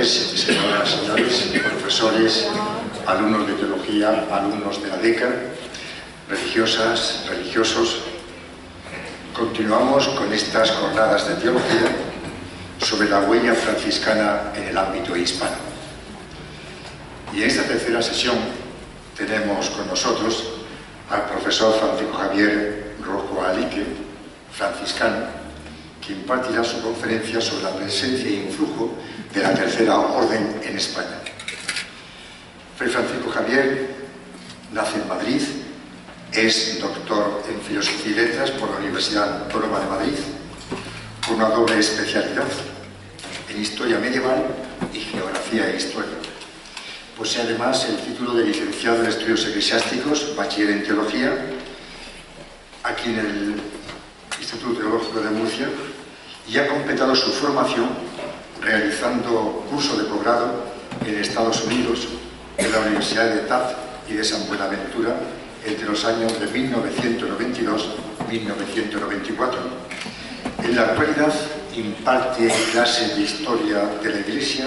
señores, señoras, señores, profesores, alumnos de teología, alumnos de la DECA, religiosas, religiosos, continuamos con estas jornadas de teología sobre la huella franciscana en el ámbito hispano. Y en esta tercera sesión tenemos con nosotros al profesor Francisco Javier Rojo Alique, franciscano, que impartirá su conferencia sobre la presencia e influjo de la Tercera Orden en España. Fray Francisco Javier nace en Madrid, es doctor en Filosofía y Letras por la Universidad Autónoma de Madrid, con una doble especialidad en Historia Medieval y Geografía e Historia. Posee además el título de licenciado en Estudios Eclesiásticos, bachiller en Teología, aquí en el Instituto Teológico de Murcia, y ha completado su formación realizando curso de posgrado en Estados Unidos, en la Universidad de Taft y de San Buenaventura, entre los años de 1992 y 1994. En la actualidad imparte clases de Historia de la Iglesia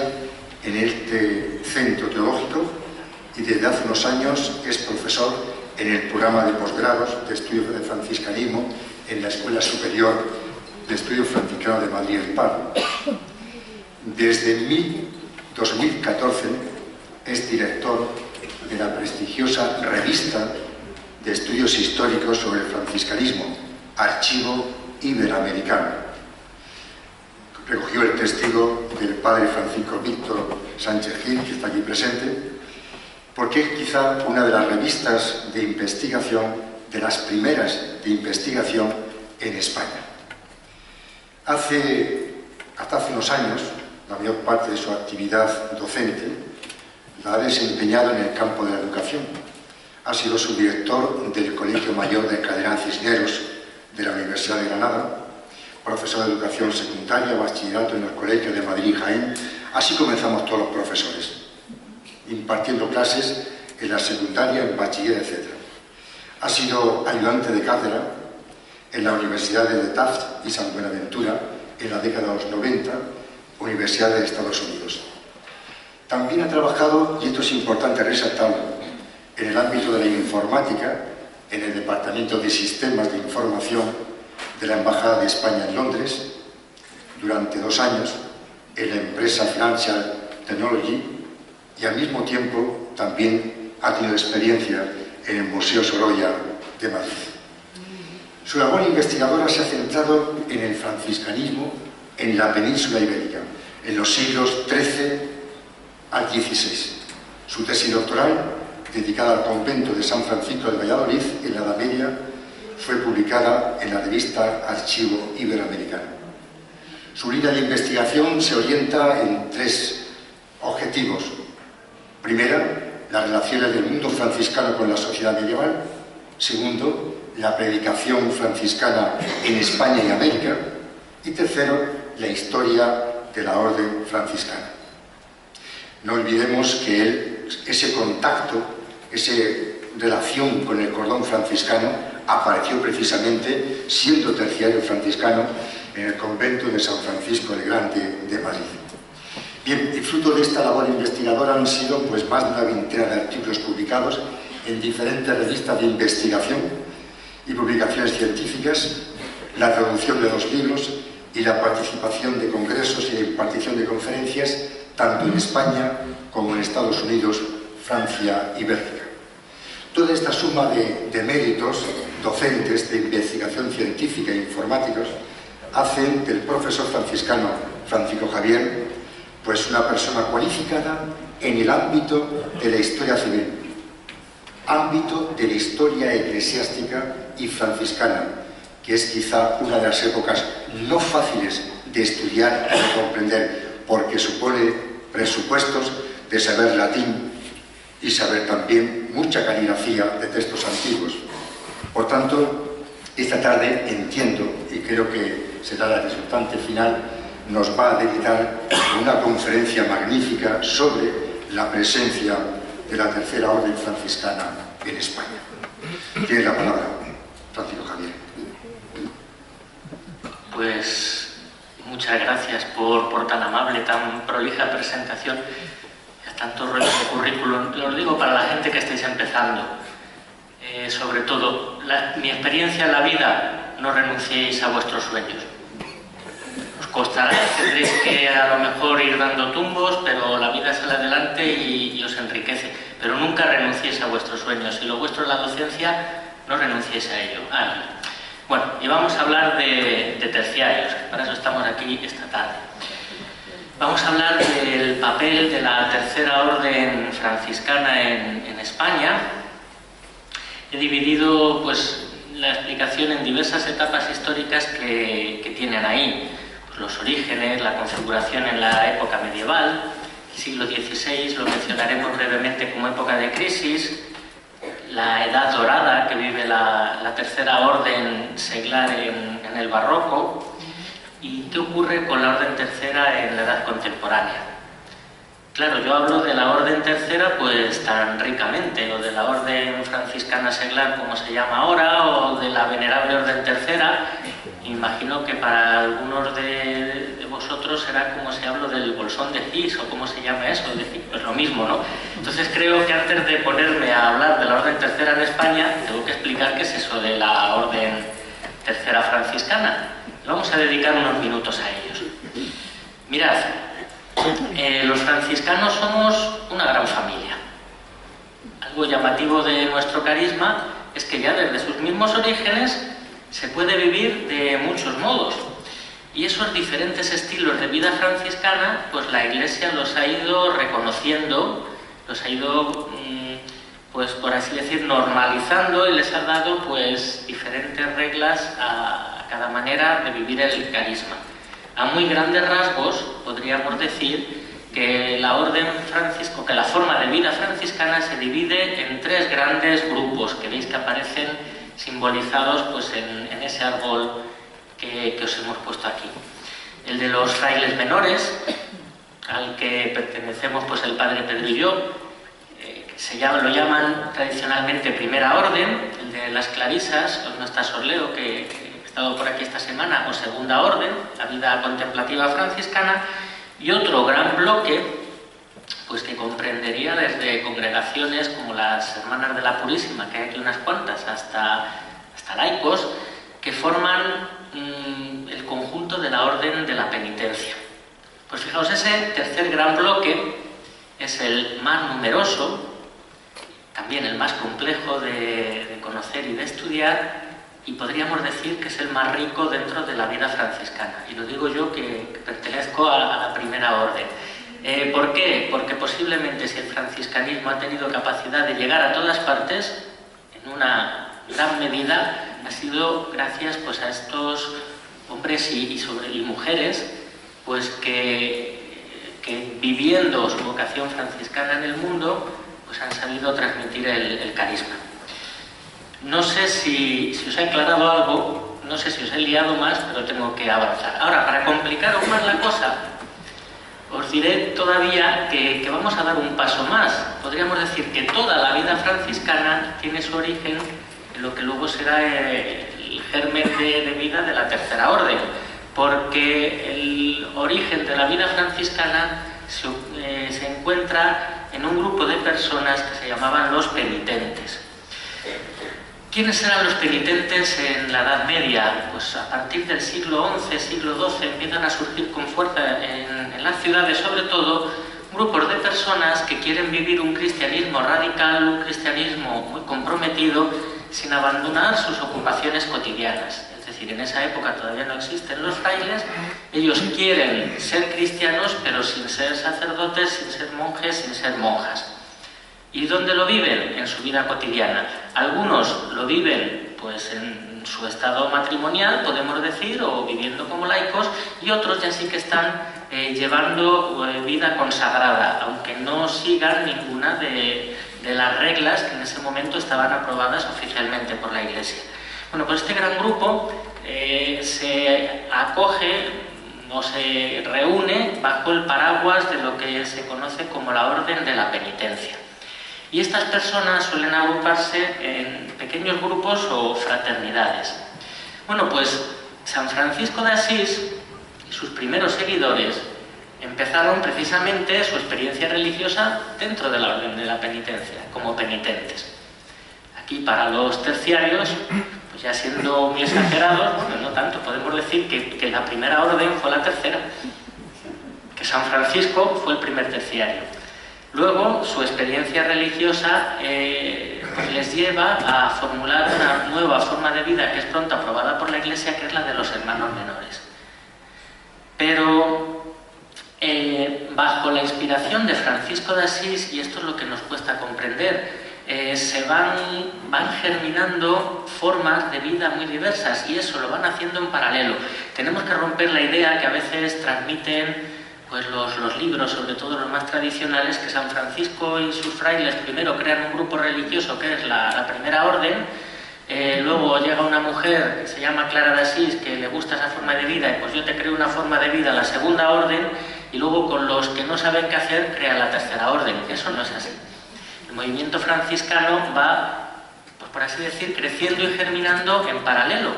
en este centro teológico y desde hace unos años es profesor en el programa de posgrados de estudios de franciscanismo en la Escuela Superior de Estudios Franciscanos de Madrid El Palo. Desde 2014 es director de la prestigiosa revista de estudios históricos sobre el franciscanismo, Archivo Iberoamericano. Recogió el testigo del padre Francisco Víctor Sánchez Gil, que está aquí presente, porque es quizá una de las revistas de investigación, de las primeras de investigación en España. Hasta hace unos años, la mayor parte de su actividad docente la ha desempeñado en el campo de la educación. Ha sido subdirector del Colegio Mayor de Cadena Cisneros de la Universidad de Granada, profesor de educación secundaria, bachillerato en el Colegio de Madrid y Jaén. Así comenzamos todos los profesores, impartiendo clases en la secundaria, en bachiller, etc. Ha sido ayudante de cátedra en la Universidad de Taft y San Buenaventura en la década de los 90, Universidad de Estados Unidos. También ha trabajado, y esto es importante resaltarlo, en el ámbito de la informática, en el Departamento de Sistemas de Información de la Embajada de España en Londres, durante 2 años, en la empresa Financial Technology, y al mismo tiempo también ha tenido experiencia en el Museo Sorolla de Madrid. Su labor investigadora se ha centrado en el franciscanismo en la península ibérica, en los siglos XIII al XVI. Su tesis doctoral, dedicada al convento de San Francisco de Valladolid, en la Edad Media, fue publicada en la revista Archivo Iberoamericano. Su línea de investigación se orienta en 3 objetivos. Primera, las relaciones del mundo franciscano con la sociedad medieval. Segundo, la predicación franciscana en España y América. Y tercero, la historia de la orden franciscana. No olvidemos que ese contacto, esa relación con el cordón franciscano apareció precisamente siendo terciario franciscano en el convento de San Francisco el Grande de Madrid. Bien, y fruto de esta labor investigadora han sido más de una veintena de artículos publicados en diferentes revistas de investigación y publicaciones científicas, la traducción de 2 libros y la participación de congresos y la impartición de conferencias tanto en España como en Estados Unidos, Francia y Bélgica. Toda esta suma de méritos docentes de investigación científica e informáticos hacen del profesor franciscano Francisco Javier una persona cualificada en el ámbito de la historia civil, ámbito de la historia eclesiástica y franciscana, que es quizá una de las épocas no fáciles de estudiar y de comprender, porque supone presupuestos de saber latín y saber también mucha caligrafía de textos antiguos. Por tanto, esta tarde entiendo, y creo que será la resultante final, nos va a dedicar una conferencia magnífica sobre la presencia de la Tercera Orden franciscana en España. Tiene la palabra Francisco Javier. Pues Muchas gracias por tan amable, tan prolija presentación. Tantos rollos de currículum. Lo digo para la gente que estáis empezando. Sobre todo, mi experiencia en la vida, no renunciéis a vuestros sueños. Os costará, tendréis que a lo mejor ir dando tumbos, pero la vida sale adelante y os enriquece. Pero nunca renunciéis a vuestros sueños. Si lo vuestro es la docencia, no renunciéis a ello. Bueno, y vamos a hablar de terciarios, que para eso estamos aquí esta tarde. Vamos a hablar del papel de la Tercera Orden Franciscana en España. He dividido pues, la explicación en diversas etapas históricas que tienen ahí. Pues, los orígenes, la configuración en la época medieval, el siglo XVI lo mencionaremos brevemente como época de crisis, la Edad Dorada que vive la Tercera Orden seglar en el Barroco, y qué ocurre con la Orden Tercera en la Edad Contemporánea. Claro, yo hablo de la Orden Tercera pues tan ricamente, o de la Orden Franciscana Seglar como se llama ahora, o de la Venerable Orden Tercera. Imagino que para algunos de vosotros será como si hablo del bolsón de Higgs, o cómo se llama eso, pues lo mismo, ¿no? Entonces creo que antes de ponerme a hablar de la Orden Tercera en España, tengo que explicar qué es eso de la Orden Tercera Franciscana. Vamos a dedicar unos minutos a ellos. Mirad, los franciscanos somos una gran familia. Algo llamativo de nuestro carisma es que ya desde sus mismos orígenes se puede vivir de muchos modos. Y esos diferentes estilos de vida franciscana, pues la Iglesia los ha ido reconociendo, los ha ido, pues por así decir, normalizando, y les ha dado pues diferentes reglas a cada manera de vivir el carisma. A muy grandes rasgos podríamos decir que la orden francisco, que la forma de vida franciscana se divide en tres grandes grupos que veis que aparecen simbolizados pues en ese árbol que os hemos puesto aquí. El de los frailes menores, al que pertenecemos pues el padre Pedro y yo, lo llaman tradicionalmente Primera Orden. El de las clarisas, no está Sorleo, que por aquí esta semana, o Segunda Orden, la vida contemplativa franciscana, y otro gran bloque pues que comprendería desde congregaciones como las Hermanas de la Purísima, que hay aquí unas cuantas, hasta laicos, que forman el conjunto de la Orden de la Penitencia. Pues fijaos, ese tercer gran bloque es el más numeroso, también el más complejo de conocer y de estudiar, y podríamos decir que es el más rico dentro de la vida franciscana. Y lo digo yo que pertenezco a la Primera Orden. ¿Por qué? Porque posiblemente si el franciscanismo ha tenido capacidad de llegar a todas partes, en una gran medida ha sido gracias pues, a estos hombres y mujeres pues, que viviendo su vocación franciscana en el mundo pues, han sabido transmitir el carisma. No sé si os he aclarado algo, no sé si os he liado más, pero tengo que avanzar. Ahora, para complicar aún más la cosa, os diré todavía que vamos a dar un paso más. Podríamos decir que toda la vida franciscana tiene su origen en lo que luego será el germen de vida de la Tercera Orden, porque el origen de la vida franciscana se encuentra en un grupo de personas que se llamaban los penitentes. ¿Quiénes eran los penitentes en la Edad Media? Pues a partir del siglo XI, siglo XII empiezan a surgir con fuerza en las ciudades, sobre todo, grupos de personas que quieren vivir un cristianismo radical, un cristianismo muy comprometido, sin abandonar sus ocupaciones cotidianas. Es decir, en esa época todavía no existen los frailes, ellos quieren ser cristianos, pero sin ser sacerdotes, sin ser monjes, sin ser monjas. ¿Y dónde lo viven? En su vida cotidiana. Algunos lo viven pues, en su estado matrimonial, podemos decir, o viviendo como laicos, y otros ya sí que están llevando vida consagrada, aunque no sigan ninguna de las reglas que en ese momento estaban aprobadas oficialmente por la Iglesia. Bueno, pues este gran grupo se acoge o se reúne bajo el paraguas de lo que se conoce como la Orden de la Penitencia. Y estas personas suelen agruparse en pequeños grupos o fraternidades. Bueno, pues San Francisco de Asís Y sus primeros seguidores empezaron precisamente su experiencia religiosa dentro de la orden de la penitencia, como penitentes. Aquí para los terciarios, pues ya siendo muy exagerados, bueno, no tanto, podemos decir que la primera orden fue la tercera, que San Francisco fue el primer terciario. Luego su experiencia religiosa pues les lleva a formular una nueva forma de vida que es pronto aprobada por la Iglesia, que es la de los hermanos menores. Pero bajo la inspiración de Francisco de Asís, y esto es lo que nos cuesta comprender, se van germinando formas de vida muy diversas, y eso lo van haciendo en paralelo. Tenemos que romper la idea que a veces transmiten pues los libros, sobre todo los más tradicionales, que San Francisco y sus frailes primero crean un grupo religioso que es la primera orden, luego llega una mujer que se llama Clara de Asís, que le gusta esa forma de vida, y pues yo te creo una forma de vida, la segunda orden, y luego con los que no saben qué hacer crea la tercera orden. Eso no es así. El movimiento franciscano va, pues por así decir, creciendo y germinando en paralelo,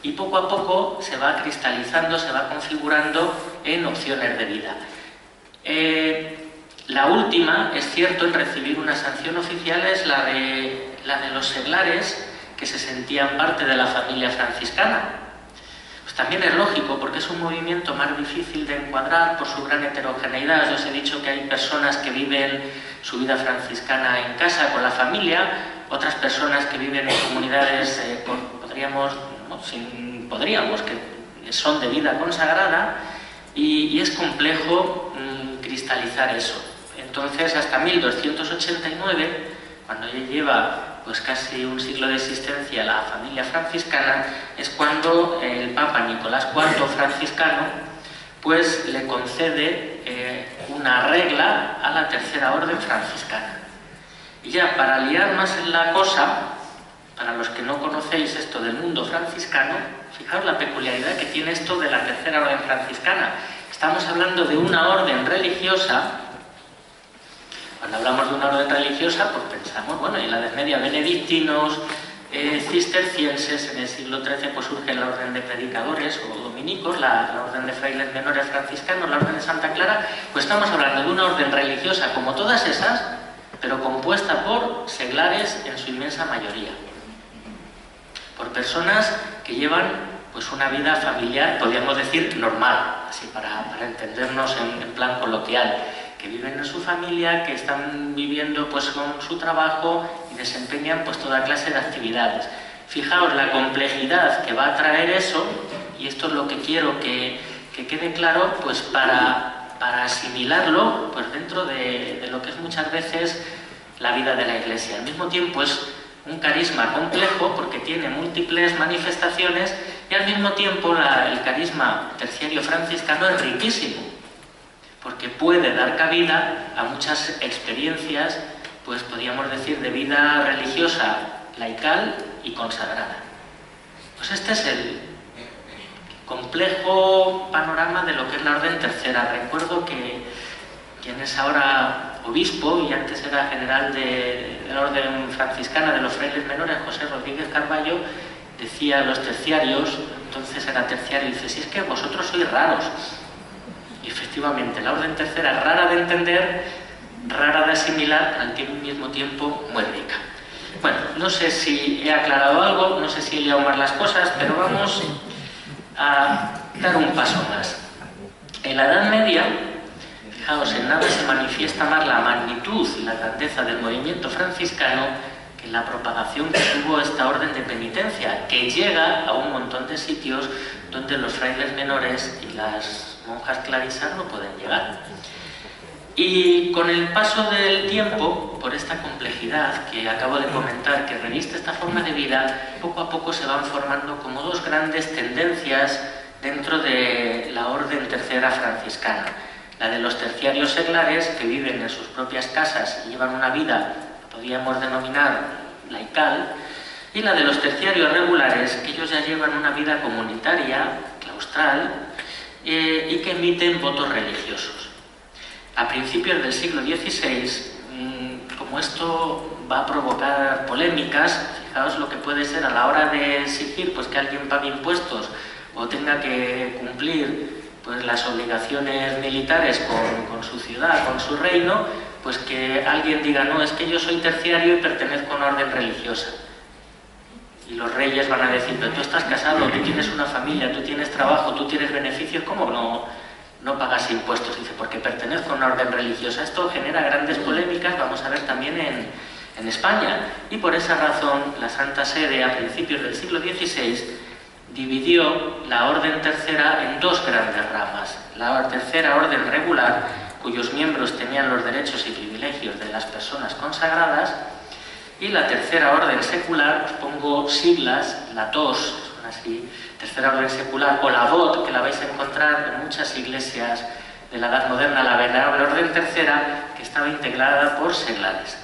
y poco a poco se va cristalizando, se va configurando en opciones de vida. La última, es cierto, en recibir una sanción oficial es la de los seglares, que se sentían parte de la familia franciscana. Pues también es lógico, porque es un movimiento más difícil de encuadrar por su gran heterogeneidad. Yo os he dicho que hay personas que viven su vida franciscana en casa, con la familia, otras personas que viven en comunidades, que son de vida consagrada, y es complejo cristalizar eso. Entonces, hasta 1289, cuando ya lleva pues casi un siglo de existencia la familia franciscana, es cuando el Papa Nicolás IV franciscano pues le concede una regla a la tercera orden franciscana. Y ya para liar más en la cosa, para los que no conocéis esto del mundo franciscano, fijaos la peculiaridad que tiene esto de la tercera orden franciscana. Estamos hablando de una orden religiosa. Cuando hablamos de una orden religiosa, pues pensamos, bueno, en la Edad Media, benedictinos, cistercienses, en el siglo XIII pues surge la orden de predicadores o dominicos, la orden de frailes menores franciscanos, la orden de Santa Clara. Pues estamos hablando de una orden religiosa como todas esas, pero compuesta por seglares en su inmensa mayoría, por personas que llevan pues una vida familiar, podríamos decir, normal, así para entendernos en plan coloquial, que viven en su familia, que están viviendo pues con su trabajo y desempeñan pues toda clase de actividades. Fijaos la complejidad que va a traer eso, y esto es lo que quiero que quede claro, pues para asimilarlo pues dentro de lo que es muchas veces la vida de la Iglesia. Al mismo tiempo es un carisma complejo porque tiene múltiples manifestaciones, y al mismo tiempo el carisma terciario franciscano es riquísimo, porque puede dar cabida a muchas experiencias, pues podríamos decir, de vida religiosa, laical y consagrada. Pues este es el complejo panorama de lo que es la orden tercera. Recuerdo que quien es ahora obispo y antes era general de la orden franciscana de los frailes menores, José Rodríguez Carballo, decía a los terciarios, entonces era terciario, y dice, si es que vosotros sois raros. Y efectivamente, la orden tercera es rara de entender, rara de asimilar, pero al mismo tiempo muy rica. Bueno, no sé si he aclarado algo, no sé si he liado más las cosas, pero vamos a dar un paso más. En la Edad Media, fijaos, en nada se manifiesta más la magnitud y la grandeza del movimiento franciscano que la propagación que tuvo esta orden de penitencia, que llega a un montón de sitios donde los frailes menores y las monjas clarisas no pueden llegar. Y con el paso del tiempo, por esta complejidad que acabo de comentar, que reviste esta forma de vida, poco a poco se van formando como dos grandes tendencias dentro de la orden tercera franciscana. La de los terciarios seglares, que viven en sus propias casas y llevan una vida, podríamos denominar laical, y la de los terciarios regulares, que ellos ya llevan una vida comunitaria, claustral, y que emiten votos religiosos. A principios del siglo XVI, como esto va a provocar polémicas, fijaos lo que puede ser a la hora de exigir pues, que alguien pague impuestos o tenga que cumplir pues las obligaciones militares con su ciudad, con su reino, pues que alguien diga, no, es que yo soy terciario y pertenezco a una orden religiosa. Y los reyes van a decir, pero tú estás casado, tú tienes una familia, tú tienes trabajo, tú tienes beneficios, ¿cómo no pagas impuestos? Dice, porque pertenezco a una orden religiosa. Esto genera grandes polémicas, vamos a ver también en España. Y por esa razón la Santa Sede, a principios del siglo XVI, dividió la Orden Tercera en dos grandes ramas. La Tercera Orden Regular, cuyos miembros tenían los derechos y privilegios de las personas consagradas, y la Tercera Orden Secular, os pongo siglas, la TOS, son así, Tercera Orden Secular, o la VOT, que la vais a encontrar en muchas iglesias de la Edad Moderna, la Venerable Orden Tercera, que estaba integrada por seglares.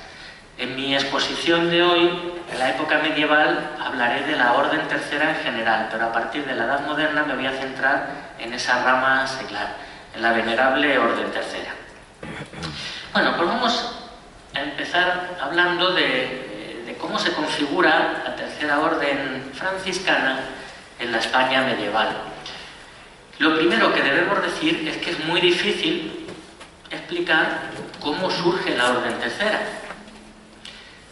En mi exposición de hoy, en la época medieval, hablaré de la Orden Tercera en general, pero a partir de la Edad Moderna me voy a centrar en esa rama seglar, en la Venerable Orden Tercera. Bueno, pues vamos a empezar hablando de cómo se configura la Tercera Orden franciscana en la España medieval. Lo primero que debemos decir es que es muy difícil explicar cómo surge la Orden Tercera.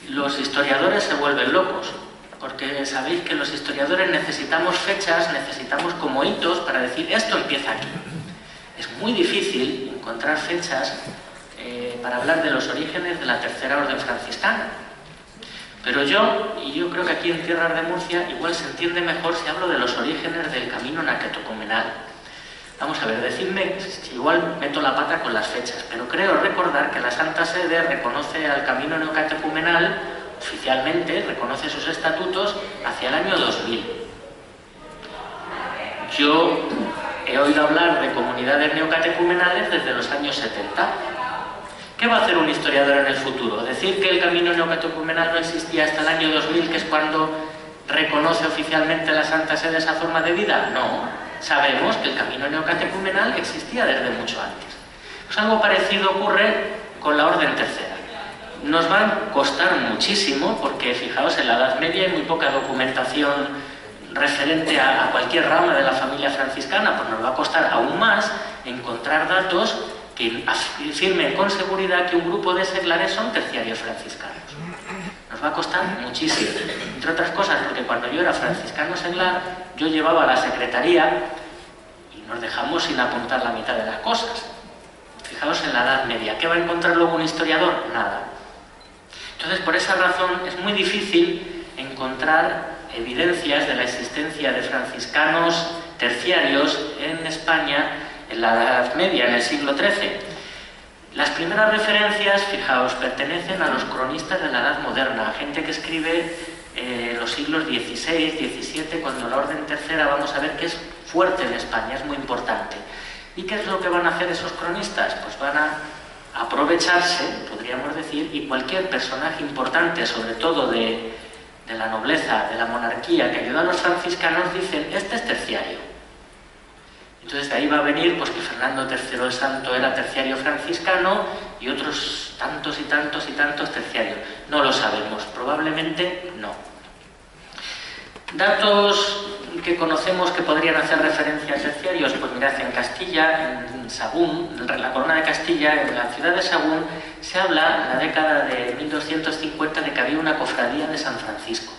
Los historiadores se vuelven locos, porque sabéis que los historiadores necesitamos fechas, necesitamos como hitos para decir esto empieza aquí. Es muy difícil encontrar fechas para hablar de los orígenes de la Tercera Orden franciscana. Pero yo creo que aquí en Tierras de Murcia igual se entiende mejor si hablo de los orígenes del camino neocatecumenal. Vamos a ver, decidme si igual meto la pata con las fechas, pero creo recordar que la Santa Sede reconoce al camino neocatecumenal, oficialmente, reconoce sus estatutos hacia el año 2000. Yo he oído hablar de comunidades neocatecumenales desde los años 70. ¿Qué va a hacer un historiador en el futuro? ¿Decir que el camino neocatecumenal no existía hasta el año 2000, que es cuando reconoce oficialmente la Santa Sede esa forma de vida? No. Sabemos que el camino neocatecumenal existía desde mucho antes. Pues algo parecido ocurre con la Orden Tercera. Nos va a costar muchísimo, porque fijaos, en la Edad Media hay muy poca documentación referente a cualquier rama de la familia franciscana, pues nos va a costar aún más encontrar datos que afirmen con seguridad que un grupo de seglares son terciarios franciscanos. Nos va a costar muchísimo, entre otras cosas porque cuando yo era franciscano seglar, yo llevaba la secretaría y nos dejamos sin apuntar la mitad de las cosas. Fijaos en la Edad Media, ¿qué va a encontrar luego un historiador? Nada. Entonces, por esa razón, es muy difícil encontrar evidencias de la existencia de franciscanos terciarios en España en la Edad Media, en el siglo XIII. Las primeras referencias, fijaos, pertenecen a los cronistas de la Edad Moderna, gente que escribe los siglos XVI, XVII, cuando la Orden Tercera, vamos a ver que es fuerte en España, es muy importante. ¿Y qué es lo que van a hacer esos cronistas? Pues van a aprovecharse, podríamos decir, y cualquier personaje importante, sobre todo de la nobleza, de la monarquía, que ayuda a los franciscanos, dicen, este es terciario. Entonces de ahí va a venir pues, que Fernando III el Santo era terciario franciscano y otros tantos y tantos y tantos terciarios. No lo sabemos, probablemente no. Datos que conocemos que podrían hacer referencia a terciarios, pues mirad, en Castilla, en Sagún, en la Corona de Castilla, en la ciudad de Sagún, se habla en la década de 1250 de que había una cofradía de San Francisco.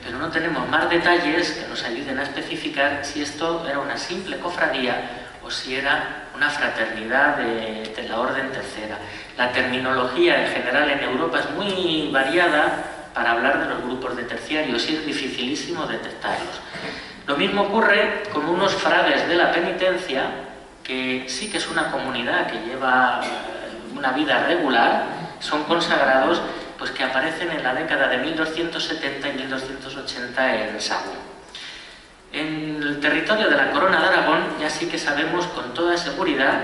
Pero no tenemos más detalles que nos ayuden a especificar si esto era una simple cofradía o si era una fraternidad de la Orden Tercera. La terminología en general en Europa es muy variada para hablar de los grupos de terciarios y es dificilísimo detectarlos. Lo mismo ocurre con unos frades de la penitencia, que sí que es una comunidad que lleva una vida regular, son consagrados, pues que aparecen en la década de 1270 y 1280 en Sagún. En el territorio de la Corona de Aragón ya sí que sabemos con toda seguridad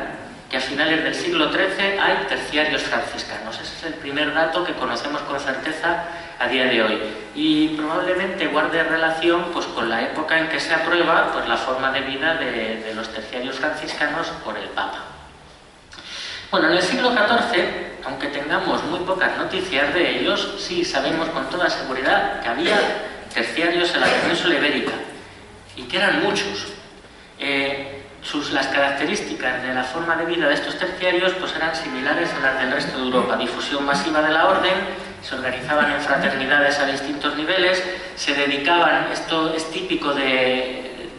que a finales del siglo XIII hay terciarios franciscanos. Ese es el primer dato que conocemos con certeza a día de hoy. Y probablemente guarde relación pues, con la época en que se aprueba pues, la forma de vida de los terciarios franciscanos por el Papa. Bueno, en el siglo XIV, aunque tengamos muy pocas noticias de ellos, sí sabemos con toda seguridad que había terciarios en la península ibérica y que eran muchos. las características de la forma de vida de estos terciarios pues eran similares a las del resto de Europa. Difusión masiva de la orden, se organizaban en fraternidades a distintos niveles, se dedicaban, esto es típico de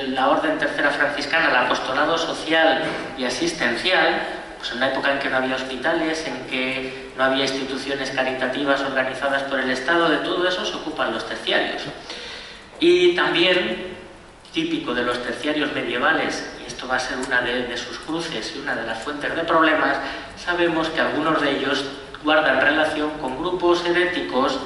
la orden tercera franciscana, al apostolado social y asistencial, pues en una época en que no había hospitales, en que no había instituciones caritativas organizadas por el Estado, de todo eso se ocupan los terciarios. Y también, típico de los terciarios medievales, y esto va a ser una de sus cruces y una de las fuentes de problemas, sabemos que algunos de ellos guardan relación con grupos heréticos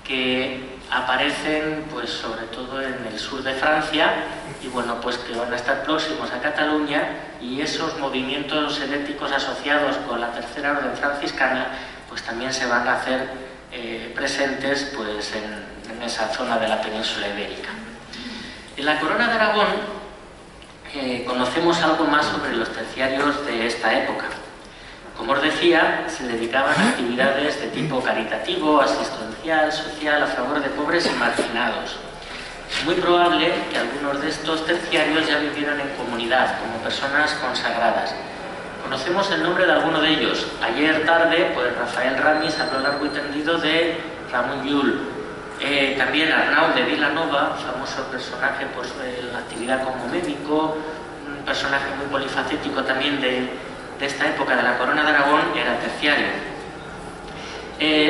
que aparecen pues sobre todo en el sur de Francia y bueno, pues que van a estar próximos a Cataluña, y esos movimientos heréticos asociados con la tercera orden franciscana pues también se van a hacer presentes pues en esa zona de la península ibérica. En la Corona de Aragón conocemos algo más sobre los terciarios de esta época. Como os decía, se dedicaban a actividades de tipo caritativo, asistencial, social, a favor de pobres y marginados. Es muy probable que algunos de estos terciarios ya vivieran en comunidad, como personas consagradas. Conocemos el nombre de alguno de ellos. Ayer tarde, pues Rafael Ramis habló largo y tendido de Ramón Llull. También Arnau de Vilanova, famoso personaje por su actividad como médico, un personaje muy polifacético también de esta época de la Corona de Aragón, era terciario.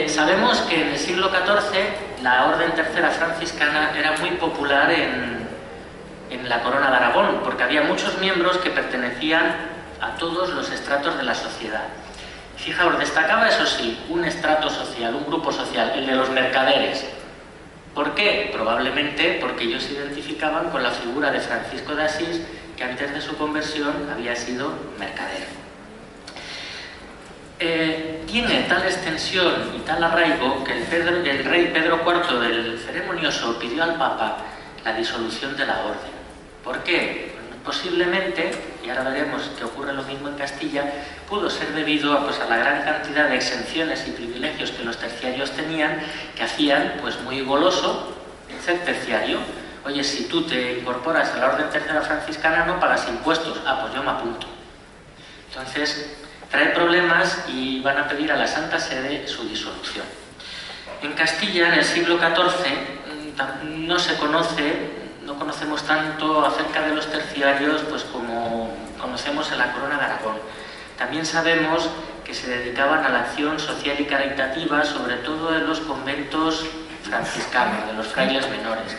Sabemos que en el siglo XIV la orden tercera franciscana era muy popular en la Corona de Aragón, porque había muchos miembros que pertenecían a todos los estratos de la sociedad. Fijaos, destacaba, eso sí, un estrato social, un grupo social, el de los mercaderes. ¿Por qué? Probablemente porque ellos se identificaban con la figura de Francisco de Asís, que antes de su conversión había sido mercader. Tiene tal extensión y tal arraigo que el rey Pedro IV del Ceremonioso pidió al Papa la disolución de la orden. ¿Por qué? Posiblemente, y ahora veremos que ocurre lo mismo en Castilla, pudo ser debido a la gran cantidad de exenciones y privilegios que los terciarios tenían, que hacían pues muy goloso ser terciario. Oye, si tú te incorporas a la orden tercera franciscana no pagas impuestos. Ah, pues yo me apunto. Entonces trae problemas y van a pedir a la Santa Sede su disolución. En Castilla, en el siglo XIV, no conocemos tanto acerca de los terciarios pues como conocemos en la Corona de Aragón. También sabemos que se dedicaban a la acción social y caritativa, sobre todo en los conventos franciscanos, de los frailes menores.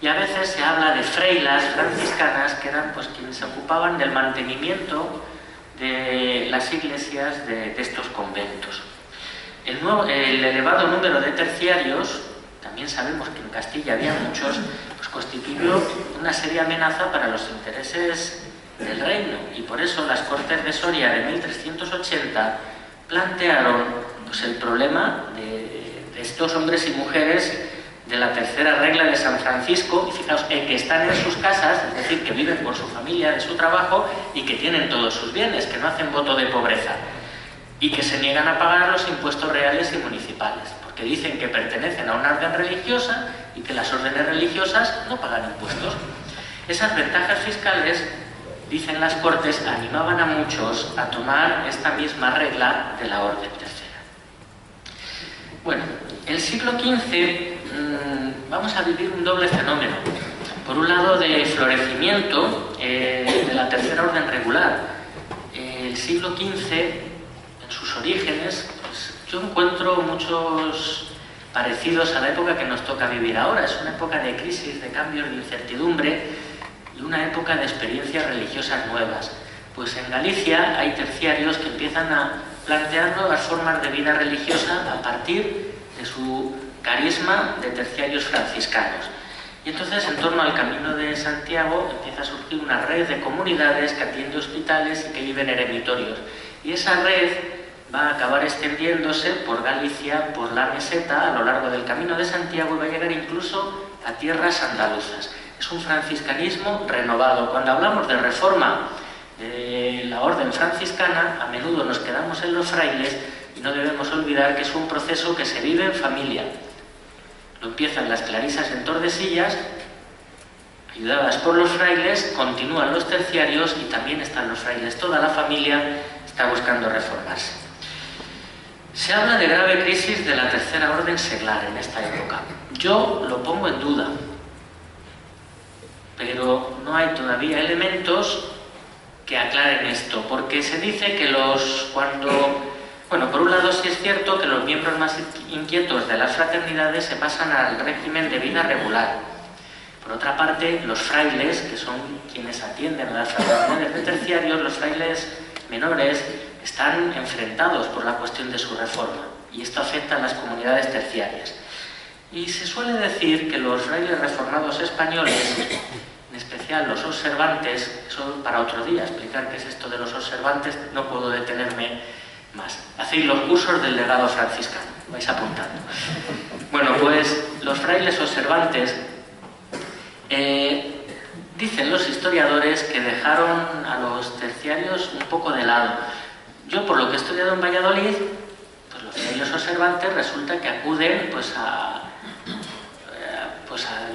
Y a veces se habla de freilas franciscanas, que eran pues quienes se ocupaban del mantenimiento de las iglesias de estos conventos. El elevado número de terciarios, también sabemos que en Castilla había muchos, pues constituyó una seria amenaza para los intereses del reino, y por eso las Cortes de Soria de 1380 plantearon pues el problema de estos hombres y mujeres de la tercera regla de San Francisco, y fijaos, que están en sus casas, es decir, que viven por su familia, de su trabajo, y que tienen todos sus bienes, que no hacen voto de pobreza, y que se niegan a pagar los impuestos reales y municipales, porque dicen que pertenecen a una orden religiosa y que las órdenes religiosas no pagan impuestos. Esas ventajas fiscales, dicen las Cortes, animaban a muchos a tomar esta misma regla de la orden tercera. Bueno, el siglo XV vamos a vivir un doble fenómeno. Por un lado, de florecimiento de la tercera orden regular. El siglo XV, en sus orígenes, pues, yo encuentro muchos parecidos a la época que nos toca vivir ahora. Es una época de crisis, de cambios, de incertidumbre, y una época de experiencias religiosas nuevas. Pues en Galicia hay terciarios que empiezan a plantear nuevas formas de vida religiosa a partir de su carisma de terciarios franciscanos. Y entonces, en torno al Camino de Santiago, empieza a surgir una red de comunidades que atiende hospitales y que viven eremitorios. Y esa red va a acabar extendiéndose por Galicia, por la meseta, a lo largo del Camino de Santiago, y va a llegar incluso a tierras andaluzas. Es un franciscanismo renovado. Cuando hablamos de reforma de la orden franciscana, a menudo nos quedamos en los frailes, y no debemos olvidar que es un proceso que se vive en familia. Lo empiezan las clarisas en Tordesillas, ayudadas por los frailes, continúan los terciarios y también están los frailes. Toda la familia está buscando reformarse. Se habla de grave crisis de la tercera orden seglar en esta época. Yo lo pongo en duda, pero no hay todavía elementos que aclaren esto, porque se dice que por un lado sí es cierto que los miembros más inquietos de las fraternidades se pasan al régimen de vida regular. Por otra parte, los frailes, que son quienes atienden a las fraternidades de terciarios, los frailes menores, están enfrentados por la cuestión de su reforma, y esto afecta a las comunidades terciarias. Y se suele decir que los frailes reformados españoles, en especial los observantes, eso para otro día, explicar qué es esto de los observantes, no puedo detenerme más. Hacéis los cursos del legado franciscano, vais apuntando. Bueno, pues los frailes observantes, dicen los historiadores que dejaron a los terciarios un poco de lado. Yo, por lo que he estudiado en Valladolid, pues los frailes observantes resulta que acuden a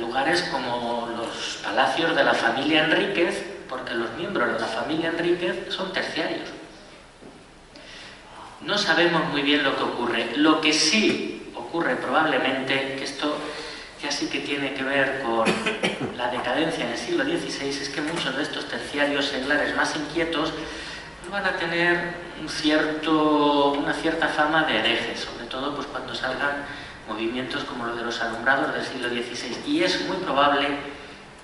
lugares como los palacios de la familia Enríquez, porque los miembros de la familia Enríquez son terciarios. No sabemos muy bien lo que ocurre. Lo que sí ocurre probablemente, que esto ya sí que tiene que ver con la decadencia en el siglo XVI, es que muchos de estos terciarios seglares más inquietos van a tener una cierta fama de herejes, sobre todo pues cuando salgan movimientos como los de los alumbrados del siglo XVI. Y es muy probable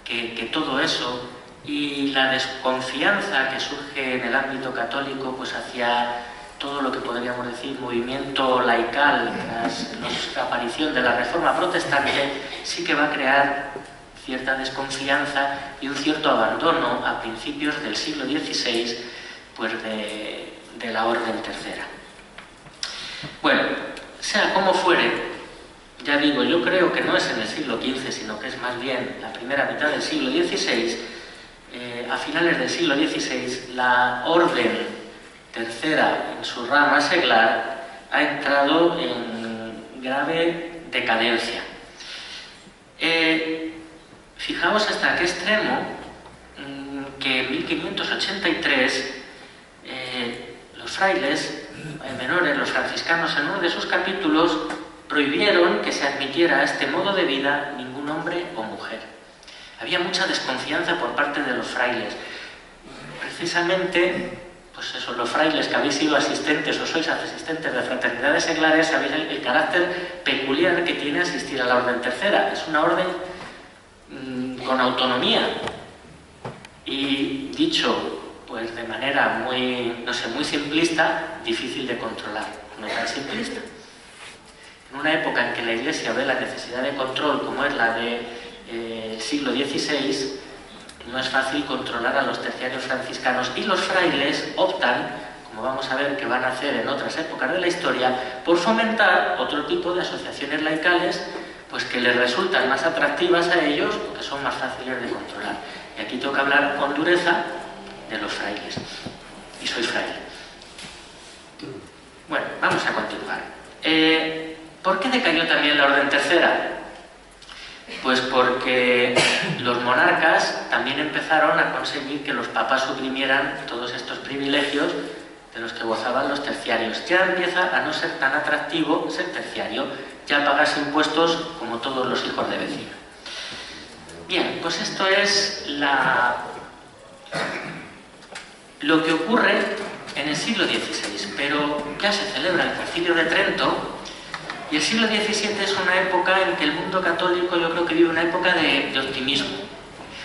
que todo eso y la desconfianza que surge en el ámbito católico pues hacia todo lo que podríamos decir movimiento laical tras la aparición de la Reforma Protestante, sí que va a crear cierta desconfianza y un cierto abandono a principios del siglo XVI pues de la Orden Tercera. Bueno, sea como fuere, ya digo, yo creo que no es en el siglo XV, sino que es más bien la primera mitad del siglo XVI. A finales del siglo XVI, la Orden Tercera, en su rama seglar, ha entrado en grave decadencia. Fijaos hasta qué extremo que en 1583 los frailes menores, los franciscanos, en uno de sus capítulos prohibieron que se admitiera a este modo de vida ningún hombre o mujer. Había mucha desconfianza por parte de los frailes. Precisamente, pues eso, los frailes que habéis sido asistentes o sois asistentes de fraternidades seglares, sabéis el carácter peculiar que tiene asistir a la Orden Tercera. Es una orden con autonomía y, dicho pues de manera muy simplista, difícil de controlar, no tan simplista. En una época en que la Iglesia ve la necesidad de control como es la del siglo XVI, no es fácil controlar a los terciarios franciscanos, y los frailes optan, como vamos a ver que van a hacer en otras épocas de la historia, por fomentar otro tipo de asociaciones laicales pues que les resultan más atractivas a ellos porque son más fáciles de controlar. Y aquí tengo que hablar con dureza de los frailes. Y soy fraile. Bueno, vamos a continuar. ¿Por qué decayó también la Orden Tercera? Pues porque los monarcas también empezaron a conseguir que los papas suprimieran todos estos privilegios de los que gozaban los terciarios. Ya empieza a no ser tan atractivo ser terciario, ya pagas impuestos como todos los hijos de vecino. Bien, pues esto es lo que ocurre en el siglo XVI, pero ya se celebra el Concilio de Trento. Y el siglo XVII es una época en que el mundo católico, yo creo que vive una época de optimismo.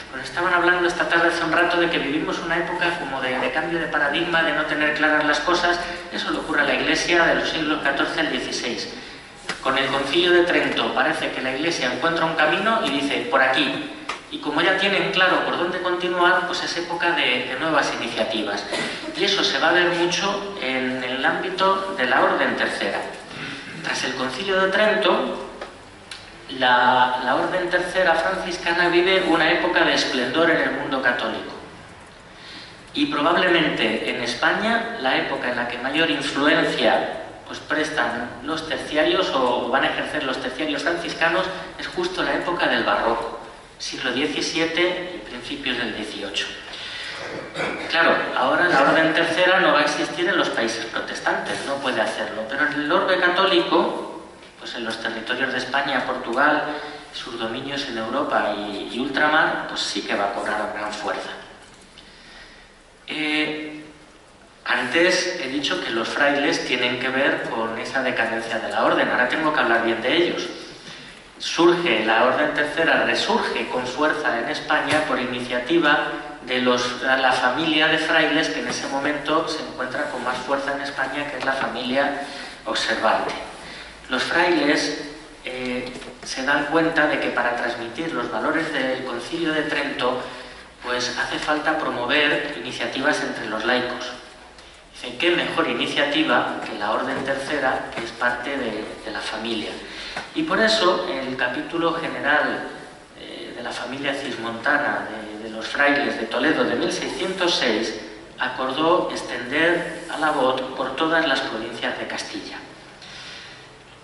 Pues estaban hablando esta tarde hace un rato de que vivimos una época como de cambio de paradigma, de no tener claras las cosas. Eso le ocurre a la Iglesia de los siglos XIV al XVI. Con el Concilio de Trento parece que la Iglesia encuentra un camino y dice, por aquí. Y como ya tienen claro por dónde continuar, pues es época de nuevas iniciativas. Y eso se va a ver mucho en el ámbito de la Orden Tercera. Tras el Concilio de Trento, la Orden Tercera franciscana vive una época de esplendor en el mundo católico. Y probablemente en España, la época en la que mayor influencia pues prestan los terciarios o van a ejercer los terciarios franciscanos es justo la época del Barroco. siglo XVII y principios del XVIII. Claro, ahora la Orden Tercera no va a existir en los países protestantes, no puede hacerlo, pero en el orbe católico, pues en los territorios de España, Portugal, sus dominios en Europa y ultramar, pues sí que va a cobrar gran fuerza. Antes he dicho que los frailes tienen que ver con esa decadencia de la orden, ahora tengo que hablar bien de ellos. Surge la Orden Tercera, resurge con fuerza en España por iniciativa de la familia de frailes que en ese momento se encuentra con más fuerza en España, que es la familia observante. Los frailes se dan cuenta de que para transmitir los valores del Concilio de Trento, pues hace falta promover iniciativas entre los laicos. Dicen, ¿qué mejor iniciativa que la Orden Tercera, que es parte de la familia? Y por eso el capítulo general de la familia cismontana de los frailes de Toledo de 1606 acordó extender a la voz por todas las provincias de Castilla.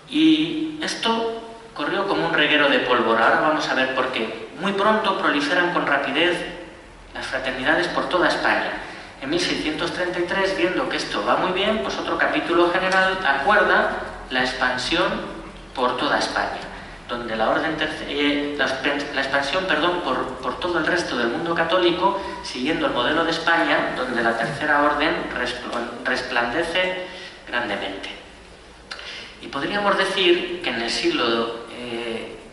Y esto corrió como un reguero de pólvora. Ahora vamos a ver por qué. Muy pronto proliferan con rapidez las fraternidades por toda España. En 1633, viendo que esto va muy bien, pues otro capítulo general acuerda la expansión por toda España, donde la expansión por todo el resto del mundo católico, siguiendo el modelo de España, donde la Tercera Orden resplandece grandemente. Y podríamos decir que en el siglo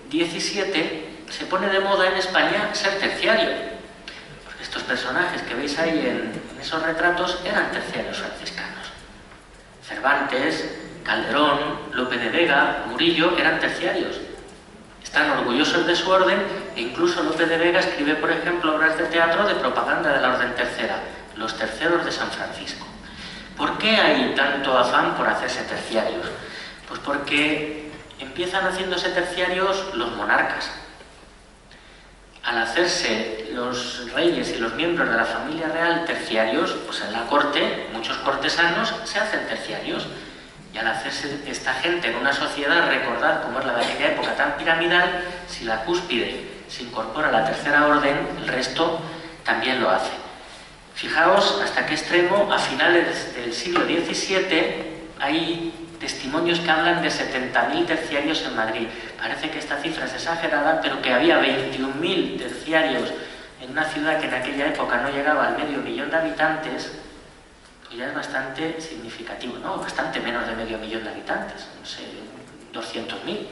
XVII se pone de moda en España ser terciario, porque estos personajes que veis ahí en esos retratos eran terciarios franciscanos. Cervantes, Calderón, Lope de Vega, Murillo eran terciarios. Están orgullosos de su orden e incluso Lope de Vega escribe, por ejemplo, obras de teatro de propaganda de la Orden Tercera, Los Terceros de San Francisco. ¿Por qué hay tanto afán por hacerse terciarios? Pues porque empiezan haciéndose terciarios los monarcas. Al hacerse los reyes y los miembros de la familia real terciarios, pues en la corte muchos cortesanos se hacen terciarios. Y al hacerse esta gente en una sociedad, recordad cómo es la de aquella época tan piramidal, si la cúspide se incorpora a la Tercera Orden, el resto también lo hace. Fijaos hasta qué extremo, a finales del siglo XVII, hay testimonios que hablan de 70.000 terciarios en Madrid. Parece que esta cifra es exagerada, pero que había 21.000 terciarios en una ciudad que en aquella época no llegaba al medio millón de habitantes, ya es bastante significativo, ¿no? Bastante menos de medio millón de habitantes, no sé, 200.000.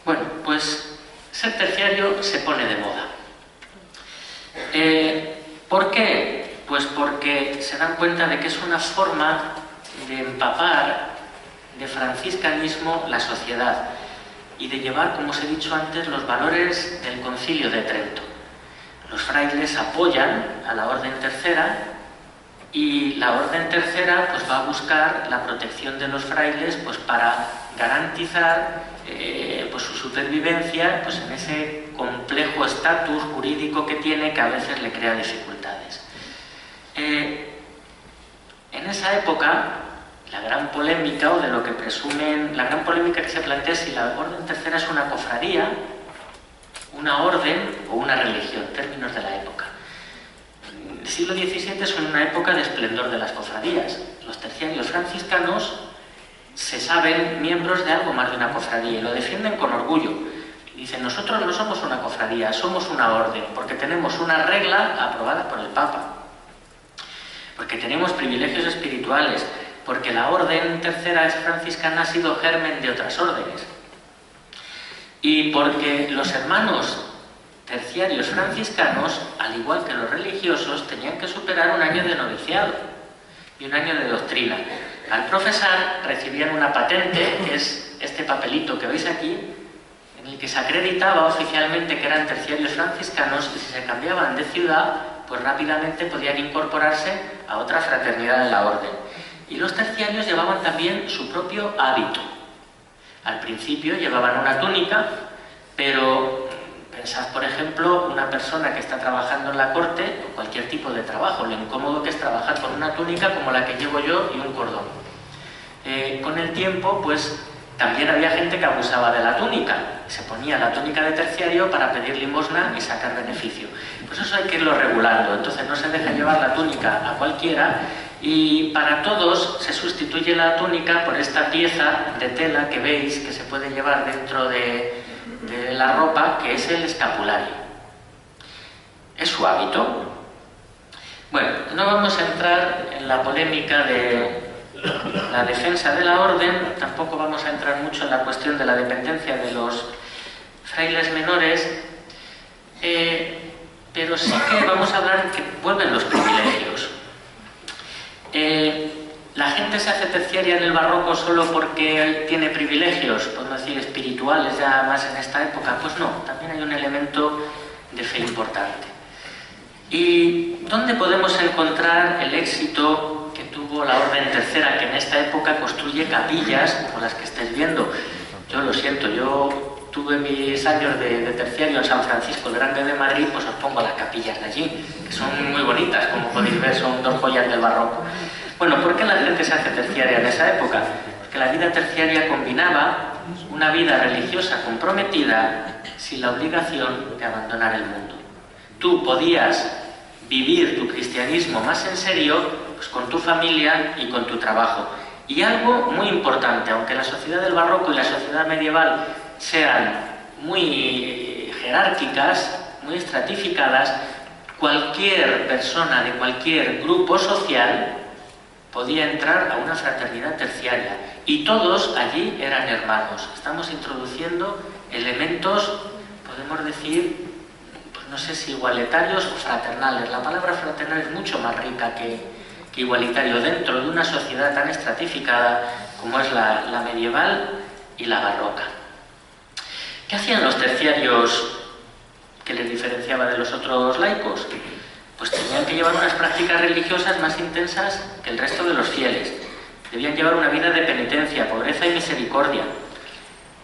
Bueno, pues ser terciario se pone de moda. ¿Por qué? Pues porque se dan cuenta de que es una forma de empapar de franciscanismo la sociedad y de llevar, como os he dicho antes, los valores del Concilio de Trento. Los frailes apoyan a la Orden Tercera y la Orden Tercera pues va a buscar la protección de los frailes pues para garantizar pues su supervivencia pues en ese complejo estatus jurídico que tiene, que a veces le crea dificultades. En esa época la gran polémica, o de lo que presumen, la gran polémica que se plantea es si la Orden Tercera es una cofradía, una orden o una religión, términos de la época. El siglo XVII es una época de esplendor de las cofradías. Los terciarios franciscanos se saben miembros de algo más de una cofradía y lo defienden con orgullo. Dicen, nosotros no somos una cofradía, somos una orden, porque tenemos una regla aprobada por el Papa, porque tenemos privilegios espirituales, porque la Orden Tercera franciscana ha sido germen de otras órdenes, y porque los hermanos terciarios franciscanos, al igual que los religiosos, tenían que superar un año de noviciado y un año de doctrina. Al profesar recibían una patente, que es este papelito que veis aquí, en el que se acreditaba oficialmente que eran terciarios franciscanos, y si se cambiaban de ciudad, pues rápidamente podían incorporarse a otra fraternidad de la orden. Y los terciarios llevaban también su propio hábito. Al principio llevaban una túnica, pero pensad, por ejemplo, una persona que está trabajando en la corte, o cualquier tipo de trabajo, lo incómodo que es trabajar con una túnica como la que llevo yo y un cordón. Con el tiempo, pues También había gente que abusaba de la túnica, se ponía la túnica de terciario para pedir limosna y sacar beneficio. Pues eso hay que irlo regulando, entonces no se deja llevar la túnica a cualquiera y para todos se sustituye la túnica por esta pieza de tela que veis que se puede llevar dentro de la ropa, que es el escapulario. Es su hábito. Bueno, no vamos a entrar en la polémica de la defensa de la orden, tampoco vamos a entrar mucho en la cuestión de la dependencia de los frailes menores, pero sí que vamos a hablar que vuelven los privilegios. ¿La gente se hace terciaria en el barroco solo porque tiene privilegios, podemos decir espirituales ya más en esta época? Pues no, también hay un elemento de fe importante. ¿Y dónde podemos encontrar el éxito que tuvo la Orden Tercera, que en esta época construye capillas como las que estáis viendo? Yo lo siento, yo tuve mis años de terciario en San Francisco el Grande de Madrid, pues os pongo las capillas de allí, que son muy bonitas, como podéis ver, son dos joyas del barroco. Bueno, ¿por qué la gente se hace terciaria en esa época? Porque la vida terciaria combinaba una vida religiosa comprometida sin la obligación de abandonar el mundo. Tú podías vivir tu cristianismo más en serio pues con tu familia y con tu trabajo. Y algo muy importante, aunque la sociedad del barroco y la sociedad medieval sean muy jerárquicas, muy estratificadas, cualquier persona de cualquier grupo social podía entrar a una fraternidad terciaria y todos allí eran hermanos. Estamos introduciendo elementos, podemos decir, no sé si igualitarios o fraternales. La palabra fraternal es mucho más rica que igualitario dentro de una sociedad tan estratificada como es la medieval y la barroca. ¿Qué hacían los terciarios que les diferenciaba de los otros laicos? Pues tenían que llevar unas prácticas religiosas más intensas que el resto de los fieles. Debían llevar una vida de penitencia, pobreza y misericordia.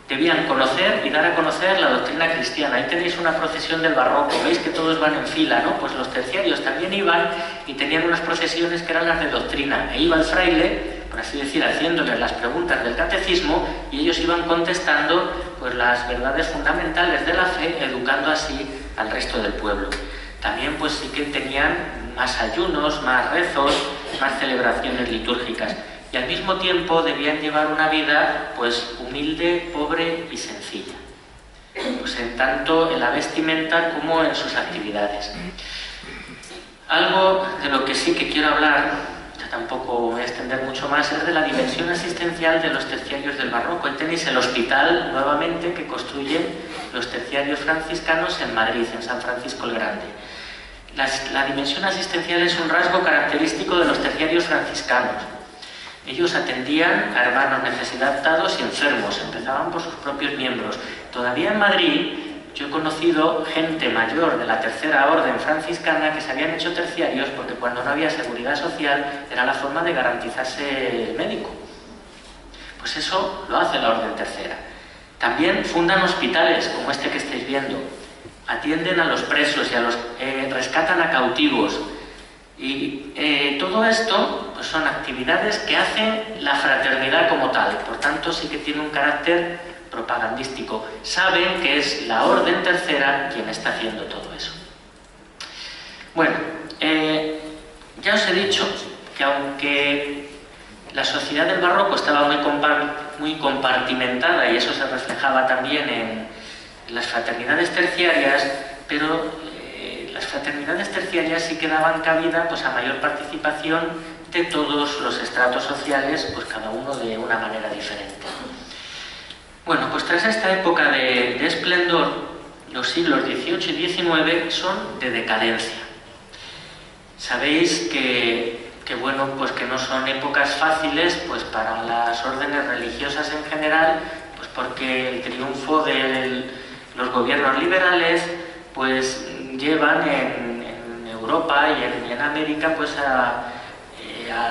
Debían conocer y dar a conocer la doctrina cristiana. Ahí tenéis una procesión del barroco, veis que todos van en fila, ¿no? Pues los terciarios también iban y tenían unas procesiones que eran las de doctrina. E iba el fraile, por así decir, haciéndoles las preguntas del catecismo y ellos iban contestando pues las verdades fundamentales de la fe, educando así al resto del pueblo. También pues sí que tenían más ayunos, más rezos, más celebraciones litúrgicas. Y al mismo tiempo debían llevar una vida pues humilde, pobre y sencilla, pues en tanto en la vestimenta como en sus actividades. Algo de lo que sí que quiero hablar, ya tampoco voy a extender mucho más, es de la dimensión asistencial de los terciarios del barroco. Ahí tenéis el hospital nuevamente que construyen los terciarios franciscanos en Madrid, en San Francisco el Grande. La dimensión asistencial es un rasgo característico de los terciarios franciscanos. Ellos atendían a hermanos necesitados y enfermos, empezaban por sus propios miembros. Todavía en Madrid yo he conocido gente mayor de la Tercera Orden franciscana que se habían hecho terciarios porque cuando no había seguridad social era la forma de garantizarse el médico. Pues eso lo hace la Orden Tercera. También fundan hospitales como este que estáis viendo, atienden a los presos y rescatan a cautivos. Y todo esto pues son actividades que hacen la fraternidad como tal, por tanto sí que tiene un carácter propagandístico. Saben que es la Orden Tercera quien está haciendo todo eso. Bueno, ya os he dicho que aunque la sociedad del barroco estaba muy compartimentada y eso se reflejaba también en las fraternidades terciarias, pero las fraternidades terciarias sí que daban cabida pues, a mayor participación de todos los estratos sociales, pues cada uno de una manera diferente. Bueno, pues tras esta época de esplendor, los siglos XVIII y XIX son de decadencia. Sabéis que bueno, pues que no son épocas fáciles pues para las órdenes religiosas en general, pues porque el triunfo de los gobiernos liberales pues llevan en Europa y en América pues a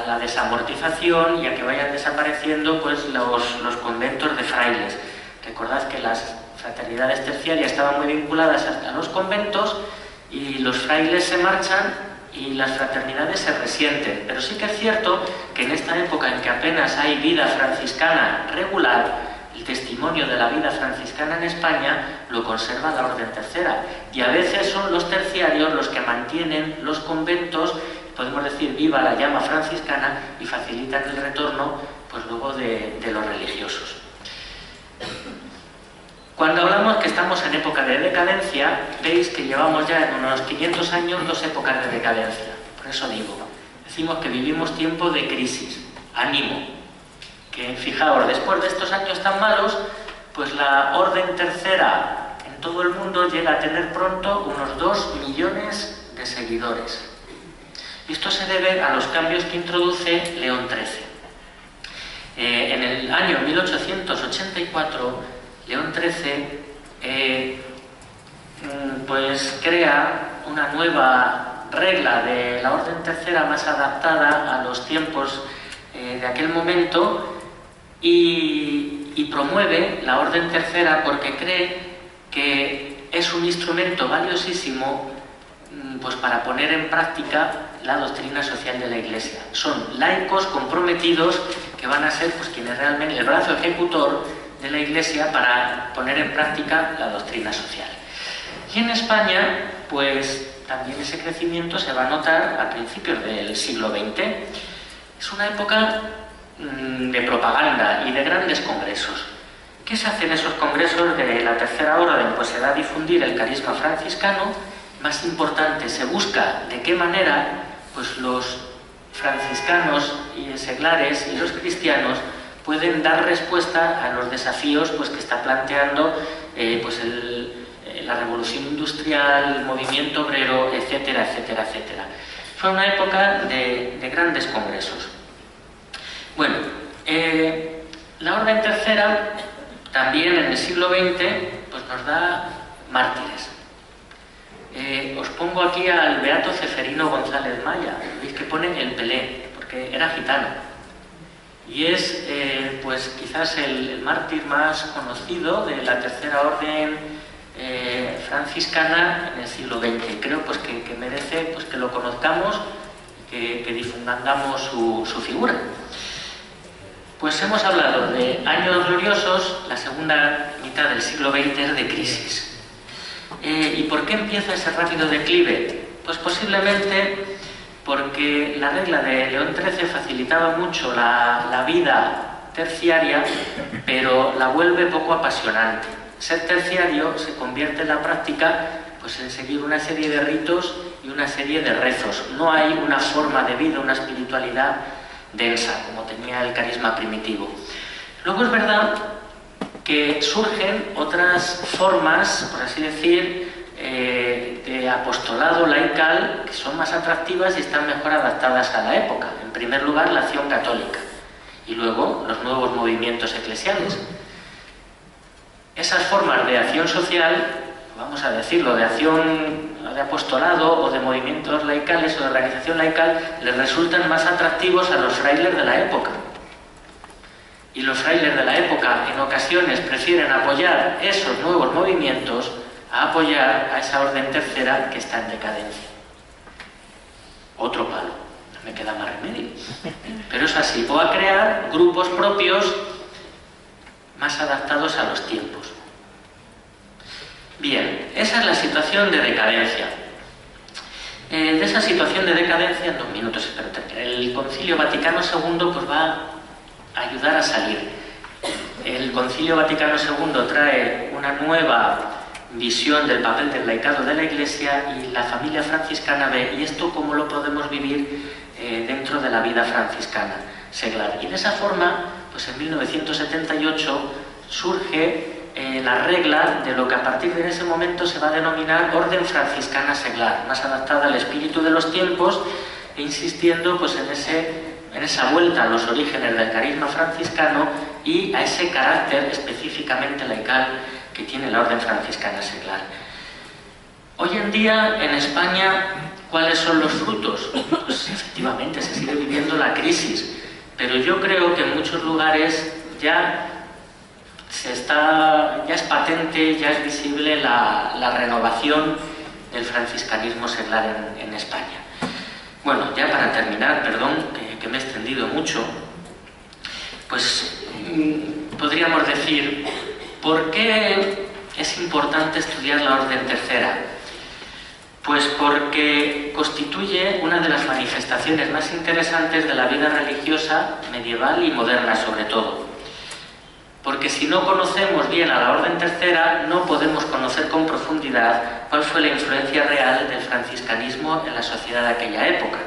la desamortización y a que vayan desapareciendo pues los conventos de frailes. Recordad que las fraternidades terciarias estaban muy vinculadas a los conventos y los frailes se marchan y las fraternidades se resienten. Pero sí que es cierto que en esta época en que apenas hay vida franciscana regular, el testimonio de la vida franciscana en España lo conserva la Orden Tercera, y a veces son los terciarios los que mantienen los conventos, podemos decir viva la llama franciscana, y facilitan el retorno pues luego de los religiosos. Cuando hablamos que estamos en época de decadencia, veis que llevamos ya en unos 500 años dos épocas de decadencia. Por eso decimos que vivimos tiempo de crisis, ánimo. Que fijaos, después de estos años tan malos, pues la Orden Tercera en todo el mundo llega a tener pronto unos 2 millones de seguidores. Y esto se debe a los cambios que introduce León XIII. En el año 1884, León XIII pues crea una nueva regla de la Orden Tercera más adaptada a los tiempos de aquel momento, y promueve la Orden Tercera porque cree que es un instrumento valiosísimo pues para poner en práctica la doctrina social de la Iglesia. Son laicos comprometidos que van a ser pues quienes realmente el brazo ejecutor de la Iglesia para poner en práctica la doctrina social. Y en España pues también ese crecimiento se va a notar a principios del siglo XX. Es una época de propaganda y de grandes congresos. ¿Qué se hace en esos congresos de la Tercera Orden? Pues se da a difundir el carisma franciscano. Más importante, se busca de qué manera pues los franciscanos y seglares y los cristianos pueden dar respuesta a los desafíos pues que está planteando la revolución industrial, el movimiento obrero, etcétera, etcétera, etcétera. Fue una época de grandes congresos. Bueno, la Orden Tercera también en el siglo XX pues nos da mártires. Os pongo aquí al beato Ceferino González Maya, veis que pone el Pelé, porque era gitano. Y es pues quizás el mártir más conocido de la Tercera Orden franciscana en el siglo XX. Creo pues que merece pues que lo conozcamos, que difundamos su figura. Pues hemos hablado de años gloriosos, la segunda mitad del siglo XX es de crisis. ¿Y por qué empieza ese rápido declive? Pues posiblemente porque la regla de León XIII facilitaba mucho la vida terciaria, pero la vuelve poco apasionante. Ser terciario se convierte en la práctica pues en seguir una serie de ritos y una serie de rezos. No hay una forma de vida, una espiritualidad densa, como tenía el carisma primitivo. Luego es verdad que surgen otras formas, por así decir, de apostolado laical que son más atractivas y están mejor adaptadas a la época. En primer lugar, la acción católica y luego los nuevos movimientos eclesiales. Esas formas de acción social, vamos a decirlo, de acción de apostolado o de movimientos laicales o de organización laical, les resultan más atractivos a los frailes de la época. Y los frailes de la época en ocasiones prefieren apoyar esos nuevos movimientos a apoyar a esa Orden Tercera que está en decadencia. Otro palo, no me queda más remedio. Pero es así, o a crear grupos propios más adaptados a los tiempos. Bien, esa es la situación de decadencia. De esa situación de decadencia, en 2 minutos espero terminar, el Concilio Vaticano II pues va a ayudar a salir. El Concilio Vaticano II trae una nueva visión del papel del laicado de la Iglesia y la familia franciscana ve, ¿y esto cómo lo podemos vivir dentro de la vida franciscana seglar? Y de esa forma, pues en 1978 surge la regla de lo que a partir de ese momento se va a denominar Orden Franciscana Seglar, más adaptada al espíritu de los tiempos e insistiendo pues en esa vuelta a los orígenes del carisma franciscano y a ese carácter específicamente laical que tiene la Orden Franciscana Seglar. Hoy en día en España, ¿cuáles son los frutos? Pues efectivamente se sigue viviendo la crisis, pero yo creo que en muchos lugares ya es patente, ya es visible la renovación del franciscanismo seglar en España. Bueno, ya para terminar, perdón que me he extendido mucho, pues podríamos decir, ¿por qué es importante estudiar la Orden Tercera? Pues porque constituye una de las manifestaciones más interesantes de la vida religiosa medieval y moderna sobre todo. Porque si no conocemos bien a la Orden Tercera, no podemos conocer con profundidad cuál fue la influencia real del franciscanismo en la sociedad de aquella época.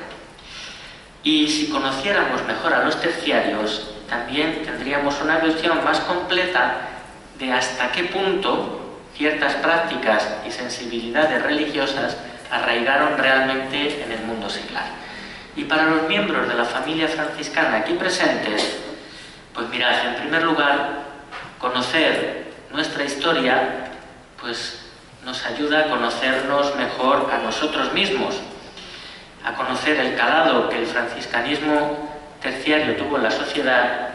Y si conociéramos mejor a los terciarios, también tendríamos una visión más completa de hasta qué punto ciertas prácticas y sensibilidades religiosas arraigaron realmente en el mundo seglar. Y para los miembros de la familia franciscana aquí presentes, pues mirad, en primer lugar, conocer nuestra historia pues nos ayuda a conocernos mejor a nosotros mismos, a conocer el calado que el franciscanismo terciario tuvo en la sociedad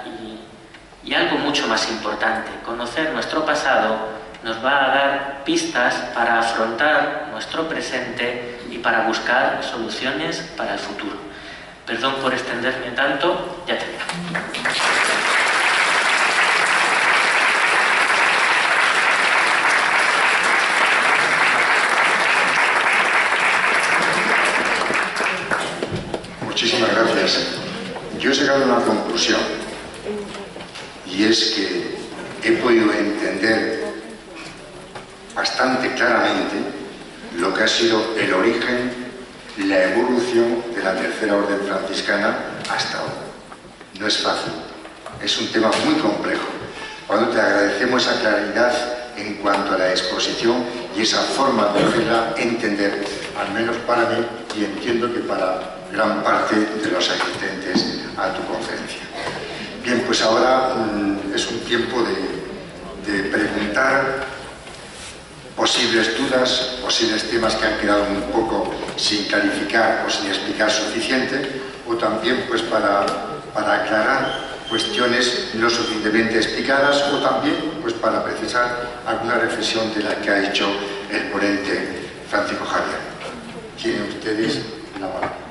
y algo mucho más importante, conocer nuestro pasado nos va a dar pistas para afrontar nuestro presente y para buscar soluciones para el futuro. Perdón por extenderme tanto, ya termino. Muchísimas gracias. Yo he llegado a una conclusión, y es que he podido entender bastante claramente lo que ha sido el origen, la evolución de la Tercera Orden Franciscana hasta ahora. No es fácil, es un tema muy complejo. Cuando te agradecemos esa claridad en cuanto a la exposición y esa forma de hacerla entender, al menos para mí, y entiendo que para gran parte de los asistentes a tu conferencia. Bien, pues ahora es un tiempo de preguntar posibles dudas, posibles temas que han quedado un poco sin clarificar o sin explicar suficiente, o también pues para aclarar cuestiones no suficientemente explicadas, o también pues para precisar alguna reflexión de la que ha hecho el ponente Francisco Javier. Tienen ustedes la mano.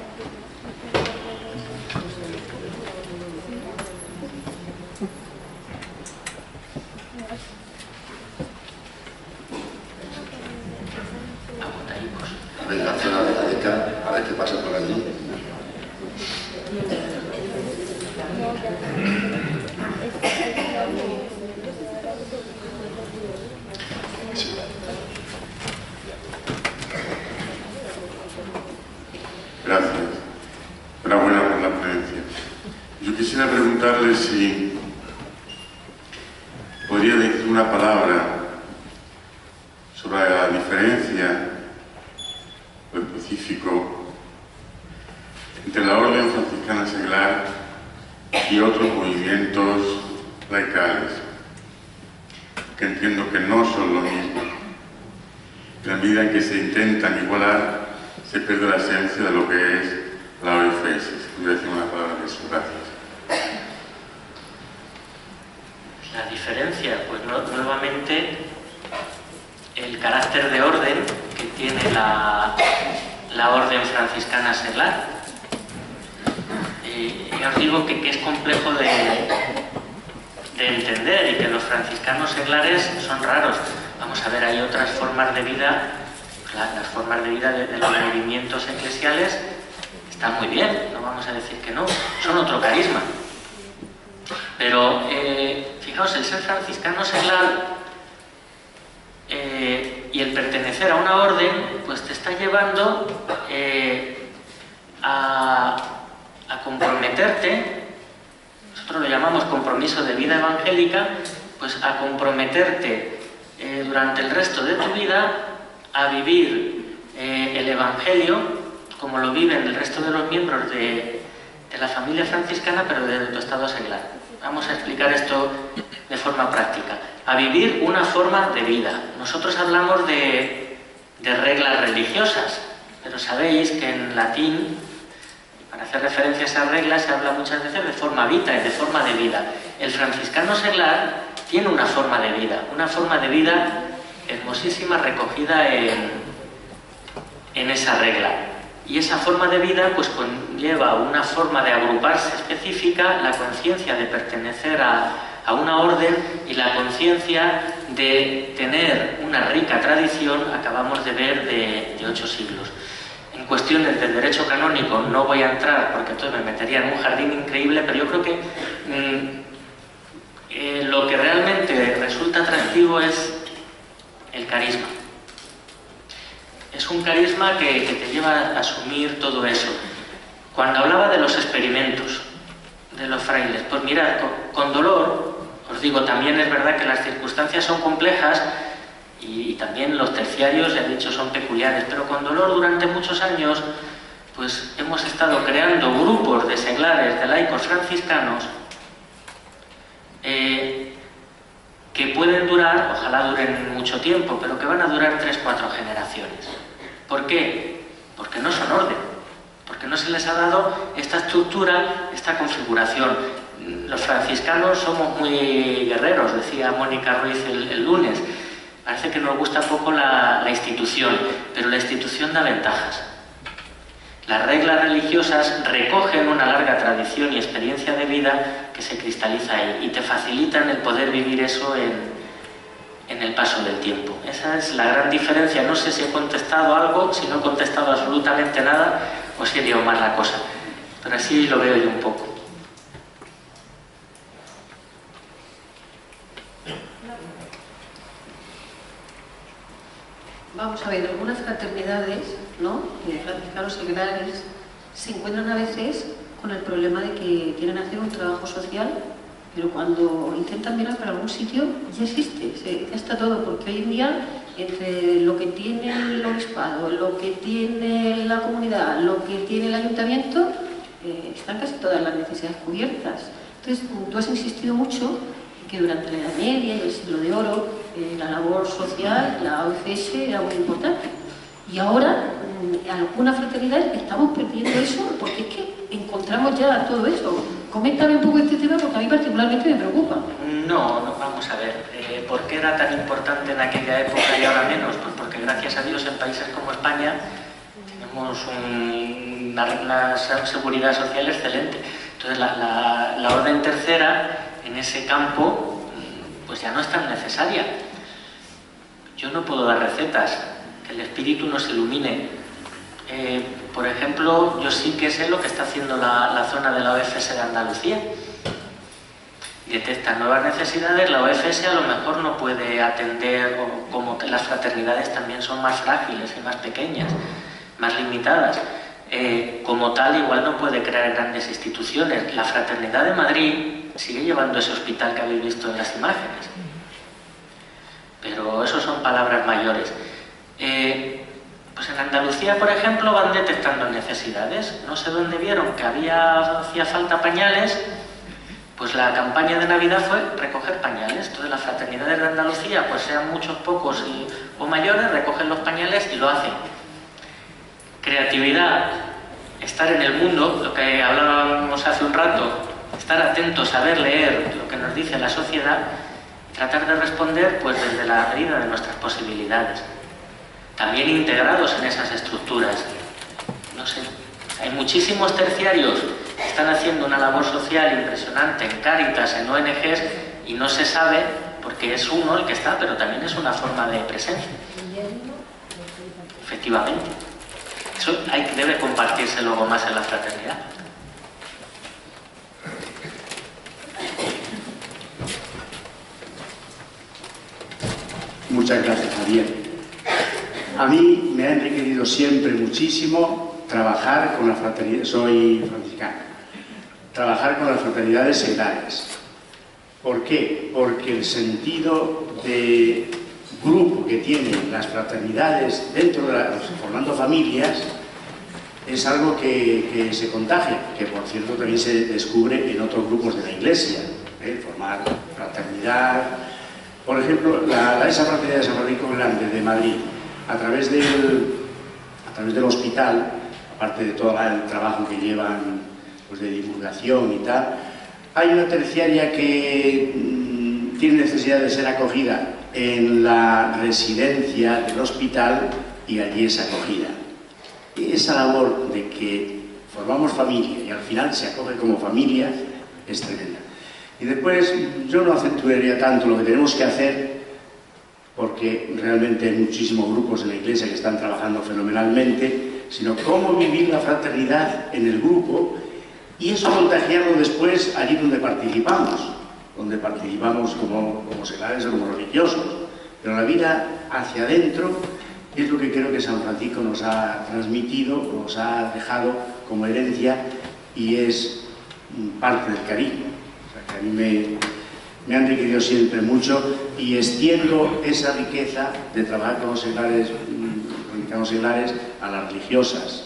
A ver, la zona de la deca, a ver qué pasa por allí. Sí. Gracias. Enhorabuena por la ponencia. Yo quisiera preguntarle si podría decir una palabra sobre la diferencia o específico entre la Orden Franciscana Seglar y otros movimientos laicales, que entiendo que no son lo mismo. En la medida en que se intentan igualar, se pierde la esencia de lo que es la OFS. Voy a decir una palabra de eso. Gracias. La diferencia, pues nuevamente, el carácter de orden que tiene la Orden Franciscana Seglar. Ya os digo que es complejo de entender y que los franciscanos seglares son raros. Vamos a ver, hay otras formas de vida, las formas de vida de los movimientos eclesiales están muy bien, no vamos a decir que no, son otro carisma. Pero fijaos, el ser franciscano seglar y el pertenecer a una orden, pues te está llevando a comprometerte, nosotros lo llamamos compromiso de vida evangélica, pues a comprometerte durante el resto de tu vida a vivir el Evangelio como lo viven el resto de los miembros de la familia franciscana, pero de tu estado seglar. Vamos a explicar esto de forma práctica. A vivir una forma de vida. Nosotros hablamos de reglas religiosas, pero sabéis que en latín, para hacer referencia a esas reglas, se habla muchas veces de forma vitae, de forma de vida. El franciscano seglar tiene una forma de vida hermosísima recogida en esa regla. Y esa forma de vida pues conlleva una forma de agruparse específica, la conciencia de pertenecer a a una orden y la conciencia de tener una rica tradición, acabamos de ver, de 8 siglos. En cuestiones del derecho canónico no voy a entrar porque entonces me metería en un jardín increíble, pero yo creo que lo que realmente resulta atractivo es el carisma. Es un carisma que te lleva a asumir todo eso. Cuando hablaba de los experimentos de los frailes, pues mirad, con dolor, os digo, también es verdad que las circunstancias son complejas y también los terciarios, ya he dicho, son peculiares, pero con dolor durante muchos años, pues hemos estado creando grupos de seglares, de laicos franciscanos, que pueden durar, ojalá duren mucho tiempo, pero que van a durar 3 o 4 generaciones. ¿Por qué? Porque no son orden, porque no se les ha dado esta estructura, esta configuración. Los franciscanos somos muy guerreros, decía Mónica Ruiz el lunes. Parece que nos gusta poco la institución, pero la institución da ventajas. Las reglas religiosas recogen una larga tradición y experiencia de vida que se cristaliza ahí y te facilitan el poder vivir eso en el paso del tiempo. Esa es la gran diferencia. No sé si he contestado algo, si no he contestado absolutamente nada o si he liado más la cosa, pero así lo veo yo un poco. Vamos a ver, algunas fraternidades, ¿no?, de franciscanos seglares se encuentran a veces con el problema de que quieren hacer un trabajo social, pero cuando intentan mirar para algún sitio ya existe, ya está todo, porque hoy en día entre lo que tiene el obispado, lo que tiene la comunidad, lo que tiene el ayuntamiento, están casi todas las necesidades cubiertas. Entonces, tú has insistido mucho que durante la Edad Media y el Siglo de Oro la labor social, la OFS era muy importante. Y ahora, algunas fraternidades estamos perdiendo eso porque es que encontramos ya todo eso. Coméntame un poco este tema porque a mí particularmente me preocupa. No, vamos a ver. ¿Por qué era tan importante en aquella época y ahora menos? Pues porque gracias a Dios en países como España tenemos una seguridad social excelente. Entonces la orden tercera en ese campo pues ya no es tan necesaria. Yo no puedo dar recetas, que el espíritu nos ilumine. Por ejemplo, yo sí que sé lo que está haciendo la zona de la OFS de Andalucía. Detecta nuevas necesidades, la OFS a lo mejor no puede atender, o como que las fraternidades también son más frágiles y más pequeñas, más limitadas. Como tal, igual no puede crear grandes instituciones. La Fraternidad de Madrid sigue llevando ese hospital que habéis visto en las imágenes. Pero eso son palabras mayores. Pues en Andalucía, por ejemplo, van detectando necesidades. No sé dónde vieron que hacía falta pañales, pues la campaña de Navidad fue recoger pañales. Entonces las fraternidades de Andalucía, pues sean muchos, pocos o mayores, recogen los pañales y lo hacen. Creatividad, estar en el mundo, lo que hablábamos hace un rato, estar atentos, saber leer lo que nos dice la sociedad, tratar de responder pues desde la medida de nuestras posibilidades. También integrados en esas estructuras. No sé, hay muchísimos terciarios que están haciendo una labor social impresionante en Cáritas, en ONGs, y no se sabe porque es uno el que está, pero también es una forma de presencia. Efectivamente. Eso debe compartirse luego más en la fraternidad. Muchas gracias, Javier. A mí me ha enriquecido siempre muchísimo trabajar con la fraternidad, soy franciscano, trabajar con las fraternidades seglares. ¿Por qué? Porque el sentido de grupo que tienen las fraternidades dentro de formando familias es algo que se contagia, que por cierto también se descubre en otros grupos de la Iglesia, formar fraternidad. Por ejemplo, esa fraternidad de San Francisco Grande de Madrid, a través del hospital, aparte de todo el trabajo que llevan pues, de divulgación y tal, hay una terciaria que tiene necesidad de ser acogida en la residencia del hospital y allí es acogida. Y esa labor de que formamos familia y al final se acoge como familia es tremenda. Y después, yo no acentuaría tanto lo que tenemos que hacer, porque realmente hay muchísimos grupos en la Iglesia que están trabajando fenomenalmente, sino cómo vivir la fraternidad en el grupo y eso contagiarlo después allí donde participamos como seglares o como religiosos. Pero la vida hacia adentro es lo que creo que San Francisco nos ha transmitido, nos ha dejado como herencia y es parte del carisma. O sea, que a mí me han enriquecido siempre mucho y extiendo esa riqueza de trabajar con los seglares, a las religiosas,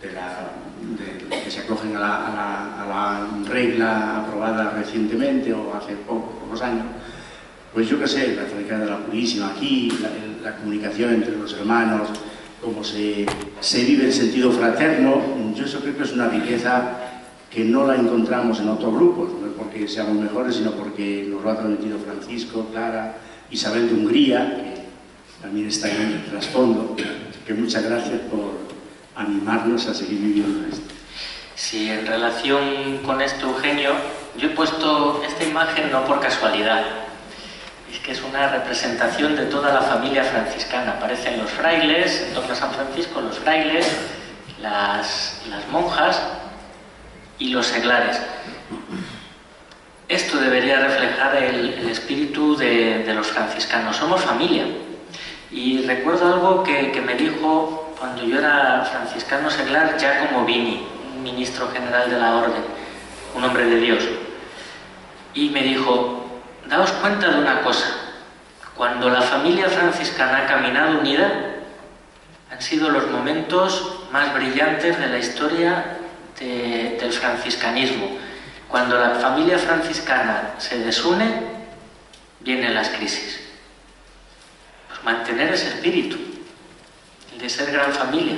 que se acogen a la regla aprobada recientemente o hace pocos años. Pues yo qué sé, la fraternidad de la Purísima aquí, la comunicación entre los hermanos, cómo se vive el sentido fraterno, yo eso creo que es una riqueza que no la encontramos en otros grupos, no es porque seamos mejores, sino porque nos lo ha transmitido Francisco, Clara, Isabel de Hungría, que también está ahí en el trasfondo, que muchas gracias por animarnos a seguir viviendo esto. Sí, en relación con esto, Eugenio, yo he puesto esta imagen no por casualidad. Es que es una representación de toda la familia franciscana. Aparecen los frailes, en torno a San Francisco, los frailes, las monjas y los seglares. Esto debería reflejar el espíritu de los franciscanos. Somos familia. Y recuerdo algo que me dijo cuando yo era franciscano seglar, Giacomo Vini, un ministro general de la orden, un hombre de Dios. Y me dijo: daos cuenta de una cosa, cuando la familia franciscana ha caminado unida, han sido los momentos más brillantes de la historia del franciscanismo. Cuando la familia franciscana se desune, vienen las crisis. Pues mantener ese espíritu, el de ser gran familia.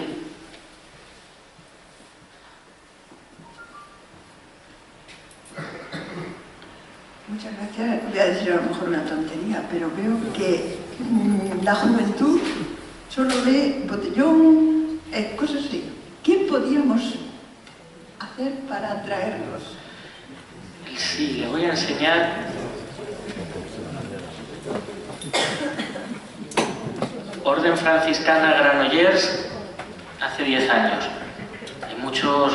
Muchas gracias. Voy a decir a lo mejor una tontería, pero veo que la juventud solo ve botellón, cosas así. ¿Qué podíamos hacer para atraerlos? Sí, le voy a enseñar. Orden Franciscana Granollers hace 10 años. Hay muchos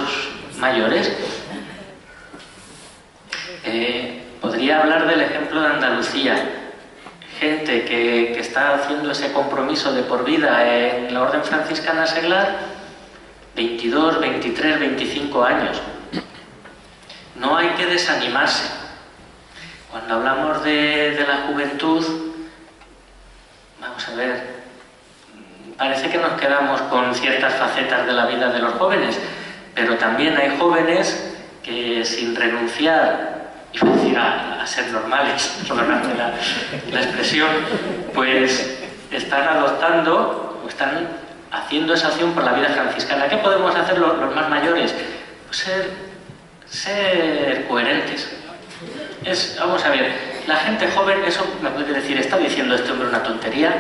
mayores. Podría hablar del ejemplo de Andalucía. Gente que está haciendo ese compromiso de por vida en la Orden Franciscana Seglar, 22, 23, 25 años. No hay que desanimarse. Cuando hablamos de la juventud, vamos a ver, parece que nos quedamos con ciertas facetas de la vida de los jóvenes, pero también hay jóvenes que sin renunciar, iba a decir a ser normales, perdonadme la expresión, pues están adoptando o están haciendo esa acción por la vida franciscana. ¿Qué podemos hacer los más mayores? Pues ser coherentes. Vamos a ver, la gente joven, eso me puede decir, está diciendo este hombre una tontería,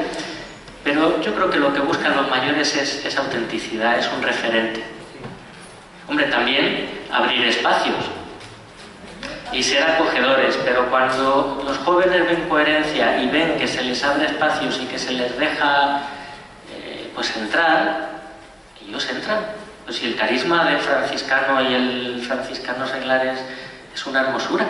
pero yo creo que lo que buscan los mayores es autenticidad, es un referente. Hombre, también abrir espacios y ser acogedores, pero cuando los jóvenes ven coherencia y ven que se les abre espacios y que se les deja pues entrar, ellos entran. Pues si el carisma del franciscano y el franciscano seglar es una hermosura.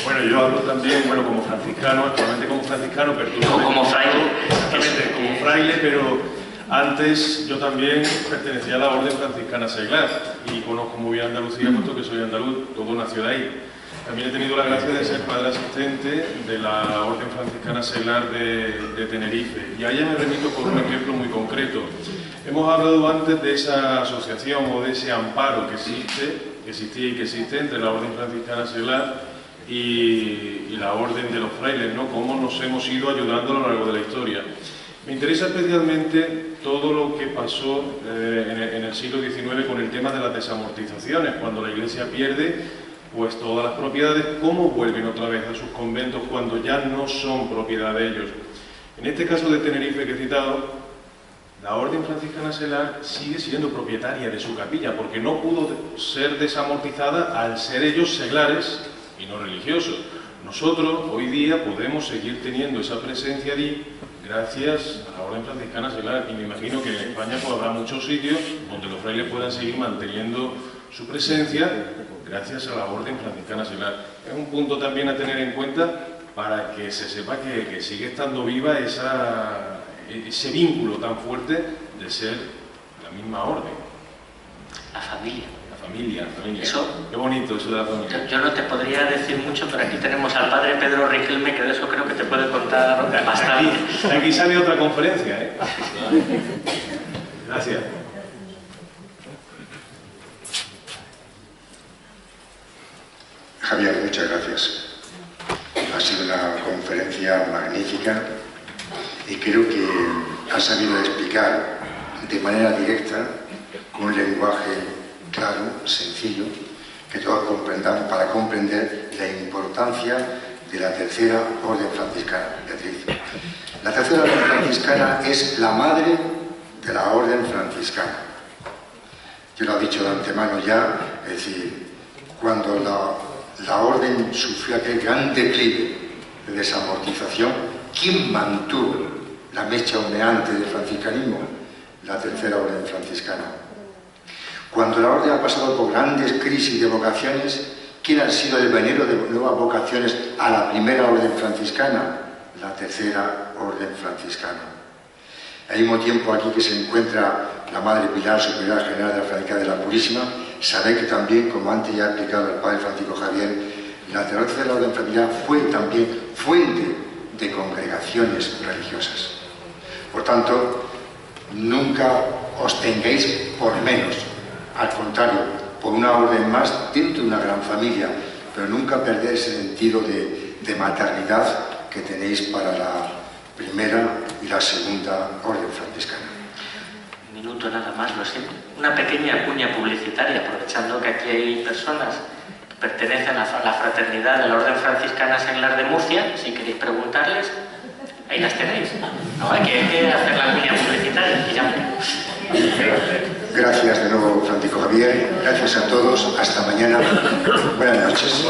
Bueno, yo hablo también, como franciscano, actualmente como franciscano, pero como fraile. Exactamente, como fraile, pero antes yo también pertenecía a la Orden Franciscana Seglar y conozco muy bien Andalucía, puesto que soy andaluz, todo nació de ahí. También he tenido la gracia de ser padre asistente de la Orden Franciscana Seglar de Tenerife, y a ella me remito por un ejemplo muy concreto. Hemos hablado antes de esa asociación o de ese amparo que existía y que existe entre la Orden Franciscana Seglar y la Orden de los Frailes, ¿no? Cómo nos hemos ido ayudando a lo largo de la historia. Me interesa especialmente todo lo que pasó en el siglo XIX con el tema de las desamortizaciones, cuando la Iglesia pierde pues todas las propiedades, ¿cómo vuelven otra vez a sus conventos cuando ya no son propiedad de ellos? En este caso de Tenerife que he citado, la Orden Franciscana Seglar sigue siendo propietaria de su capilla, porque no pudo ser desamortizada al ser ellos seglares y no religiosos. Nosotros hoy día podemos seguir teniendo esa presencia allí gracias a la Orden Franciscana Seglar, y me imagino que en España pues, habrá muchos sitios donde los frailes puedan seguir manteniendo su presencia gracias a la Orden Franciscana Seglar. Es un punto también a tener en cuenta para que se sepa que sigue estando viva ese vínculo tan fuerte de ser la misma orden. La familia. La familia. Eso, qué bonito eso de la familia. Yo no te podría decir mucho, pero aquí tenemos al padre Pedro Riquelme, que de eso creo que te puede contar bastante. Aquí sale otra conferencia, ¿eh? Gracias. Javier, muchas gracias. Ha sido una conferencia magnífica y creo que has sabido explicar de manera directa, con un lenguaje claro, sencillo, que todos comprendamos para comprender la importancia de la Tercera Orden Franciscana. Beatriz, la Tercera Orden Franciscana es la madre de la Orden Franciscana. Yo lo he dicho de antemano ya, es decir, cuando la Orden sufrió aquel gran declive de desamortización, ¿quién mantuvo la mecha humeante del franciscanismo? La Tercera Orden Franciscana. Cuando la Orden ha pasado por grandes crisis de vocaciones, ¿quién ha sido el venero de nuevas vocaciones a la Primera Orden Franciscana? La Tercera Orden Franciscana. Al mismo tiempo aquí que se encuentra la Madre Pilar, Superiora General de la Franciscana de la Purísima, sabe que también, como antes ya ha explicado el Padre Francisco Javier, la Tercera Orden Franciscana fue también fuente de congregaciones religiosas. Por tanto, nunca os tengáis por menos, al contrario, por una orden más dentro de una gran familia, pero nunca perder ese sentido de maternidad que tenéis para la Primera y la Segunda Orden Franciscana. Un minuto nada más, lo siento. Una pequeña cuña publicitaria, aprovechando que aquí hay personas que pertenecen a la fraternidad de la Orden Franciscana Seglar de Murcia. Si queréis preguntarles, ahí las tenéis. No, hay que hacer la cuña publicitaria y ya me... Gracias de nuevo, Francisco Javier. Gracias a todos. Hasta mañana. Buenas noches.